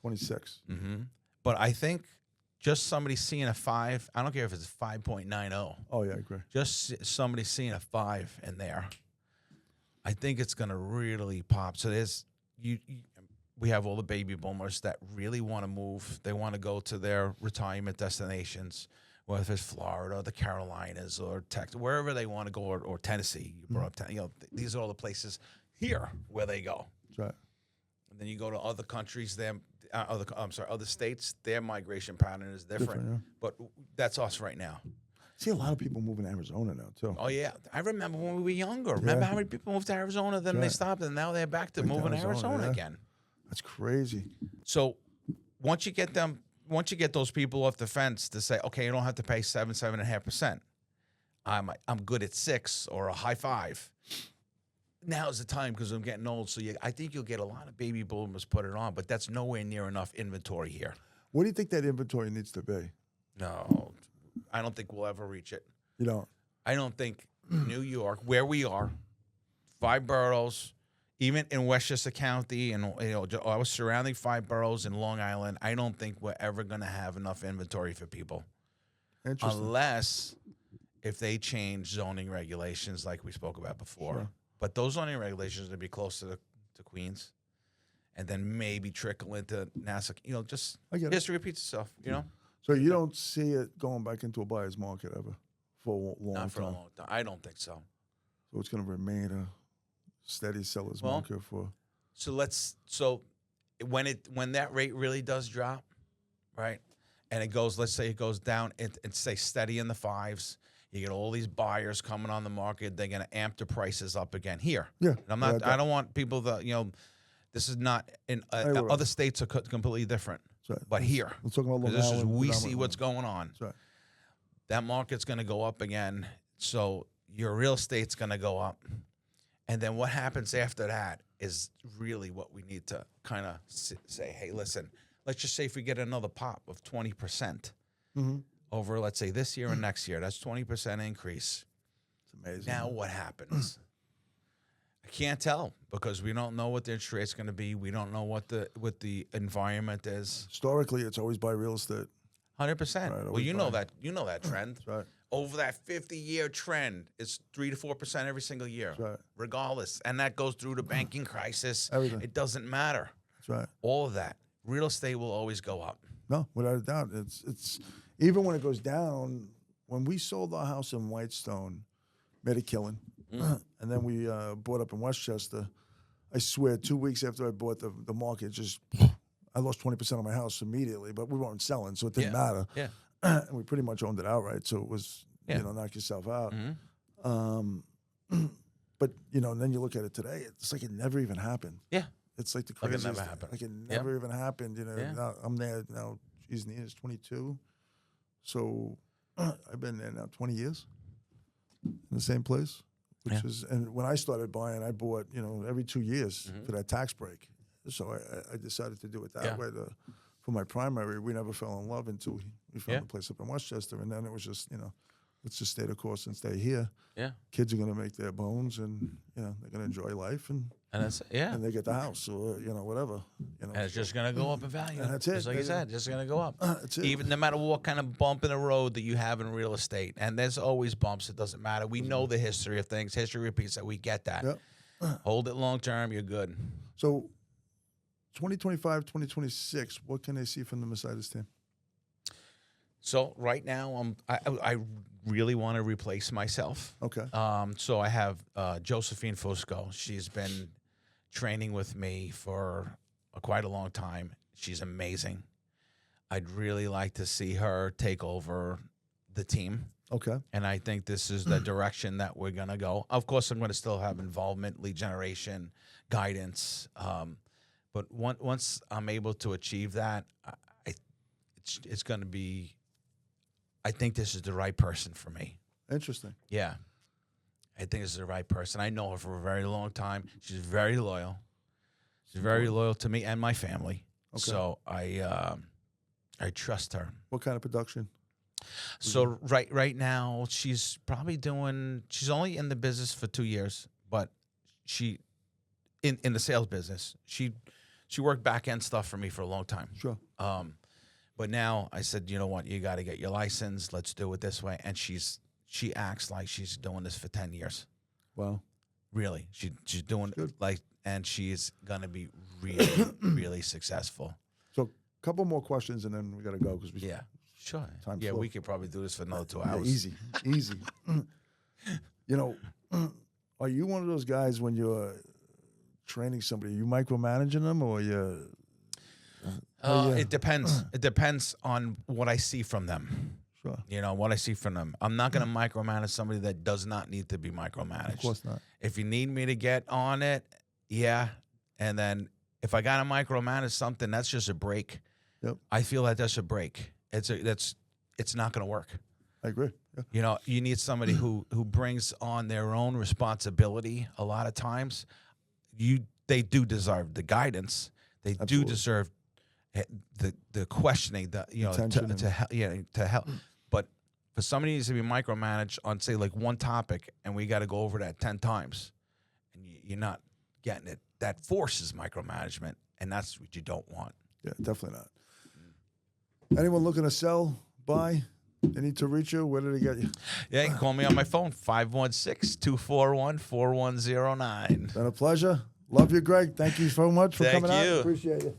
26. Mm-hmm. But I think just somebody seeing a 5, I don't care if it's 5.90. Oh, yeah, I agree. Just somebody seeing a 5 in there, I think it's going to really pop. So we have all the baby boomers that really want to move. They want to go to their retirement destinations, whether it's Florida or the Carolinas or Texas, wherever they want to go, or Tennessee. You brought up, these are all the places here where they go. That's right. And then you go to other countries, other states, their migration pattern is different. Yeah. But that's us right now. I see a lot of people moving to Arizona now, too. Oh, yeah. I remember when we were younger. Remember how many people moved to Arizona, then they stopped, and now they're back to moving to Arizona again. That's crazy. So once you get those people off the fence to say, okay, you don't have to pay 7.5%. I'm good at 6 or a high 5. Now's the time, because I'm getting old. So I think you'll get a lot of baby boomers put it on, but that's nowhere near enough inventory here. What do you think that inventory needs to be? No, I don't think we'll ever reach it. You don't? I don't think New York, where we are, 5 boroughs, even in Westchester County, and I was surrounding 5 boroughs in Long Island, I don't think we're ever going to have enough inventory for people. Interesting. Unless if they change zoning regulations like we spoke about before. Sure. But those zoning regulations are to be close to Queens, and then maybe trickle into Nassau. Just I get it. history repeats itself, So you don't see it going back into a buyer's market ever for a long Not for time? a long time. I don't think so. So it's going to remain a steady seller's Well, market for... So when that rate really does drop, right, and it goes, let's say it goes down and stay steady in the 5s, you get all these buyers coming on the market, they're going to amp the prices up again here. Yeah. And I don't want people that, this is not in other states are completely different. Right. But here, Let's talk about Long this is Island, we see predominantly. what's going on. That's right. That market's going to go up again. So your real estate's going to go up. And then what happens after that is really what we need to kind of say, hey, listen, let's just say if we get another pop of 20% over, let's say, this year and next year, that's 20% increase. It's amazing. Now what happens? I can't tell, because we don't know what the interest rate's going to be. We don't know what the environment is. Historically, it's always buy real estate. 100%. Right, Well, you know that trend. That's right. Over that 50-year trend, it's 3 to 4% every single year, That's right. regardless. And that goes through the banking crisis. Everything. It doesn't matter. That's right. All of that. Real estate will always go up. No, without a doubt. It's even when it goes down. When we sold our house in Whitestone, made a killing, and then we bought up in Westchester. I swear, 2 weeks after I bought the market just, I lost 20% of my house immediately. But we weren't selling, so it didn't matter. Yeah. And we pretty much owned it outright, so it was knock yourself out. But and then you look at it today, it's like it never even happened. Yeah. It's like the Like it craziest. never happened. Like it never even happened. Yeah. Now, I'm there now. Geez, Nina's 22, so I've been there now 20 years. in the same place, which Yeah. is. And when I started buying, I bought every 2 years Mm-hmm. for that tax break. So I decided to do it that Yeah. way. For my primary, we never fell in love until we found Yeah. a place up in Westchester, and then it was just let's just stay the course and stay here. Yeah. Kids are going to make their bones, and they're going to enjoy life, and And they get the house or whatever. and it's just gonna go up in value. And that's it. Just like you said, just gonna go up. That's it. Even no matter what kind of bump in the road that you have in real estate, and there's always bumps. It doesn't matter. We know the history of things. History repeats that. We get that. Yep. Hold it long term. You're good. So 2025, 2026, what can they see from the Masaitis team? So right now, I really want to replace myself. Okay. So I have Josephine Fusco. She's been training with me for quite a long time. She's amazing. I'd really like to see her take over the team. Okay. And I think this is the direction that we're going to go. Of course, I'm going to still have involvement, lead generation, guidance. But once I'm able to achieve that, it's going to be, I think this is the right person for me. Interesting. Yeah. I think this is the right person. I know her for a very long time. She's very loyal. She's very loyal to me and my family. Okay. So I trust her. What kind of production? So right now she's only in the business for 2 years, but she in the sales business. She worked back end stuff for me for a long time. Sure. But now I said, you know what, you got to get your license. Let's do it this way. And she acts like she's doing this for 10 years. Wow. Really, she's doing Good. and she's gonna be really really successful. So a couple more questions, and then we got to go because we. Yeah, sure. Time's Yeah, full. we could probably do this for another 2 Yeah, hours. easy. Are you one of those guys when you're training somebody, you micromanaging them, or you? It depends. It depends on what I see from them. Sure. What I see from them. I'm not going to micromanage somebody that does not need to be micromanaged. Of course not. If you need me to get on it, yeah. And then if I got to micromanage something, that's just a break. Yep. I feel that that's a break. It's not going to work. I agree. Yeah. You need somebody who brings on their own responsibility. A lot of times, they do deserve the guidance. They do Absolutely. deserve the questioning, Attention to help. But for somebody who needs to be micromanaged on, say, like one topic, and we got to go over that 10 times, and you're not getting it, that forces micromanagement, and that's what you don't want. Yeah, definitely not. Anyone looking to sell, buy? They need to reach you. Where do they get you? Yeah, you can call me on my phone, 516-241-4109. Been a pleasure. Love you, Greg. Thank you so much for Thank coming out. you. Appreciate you.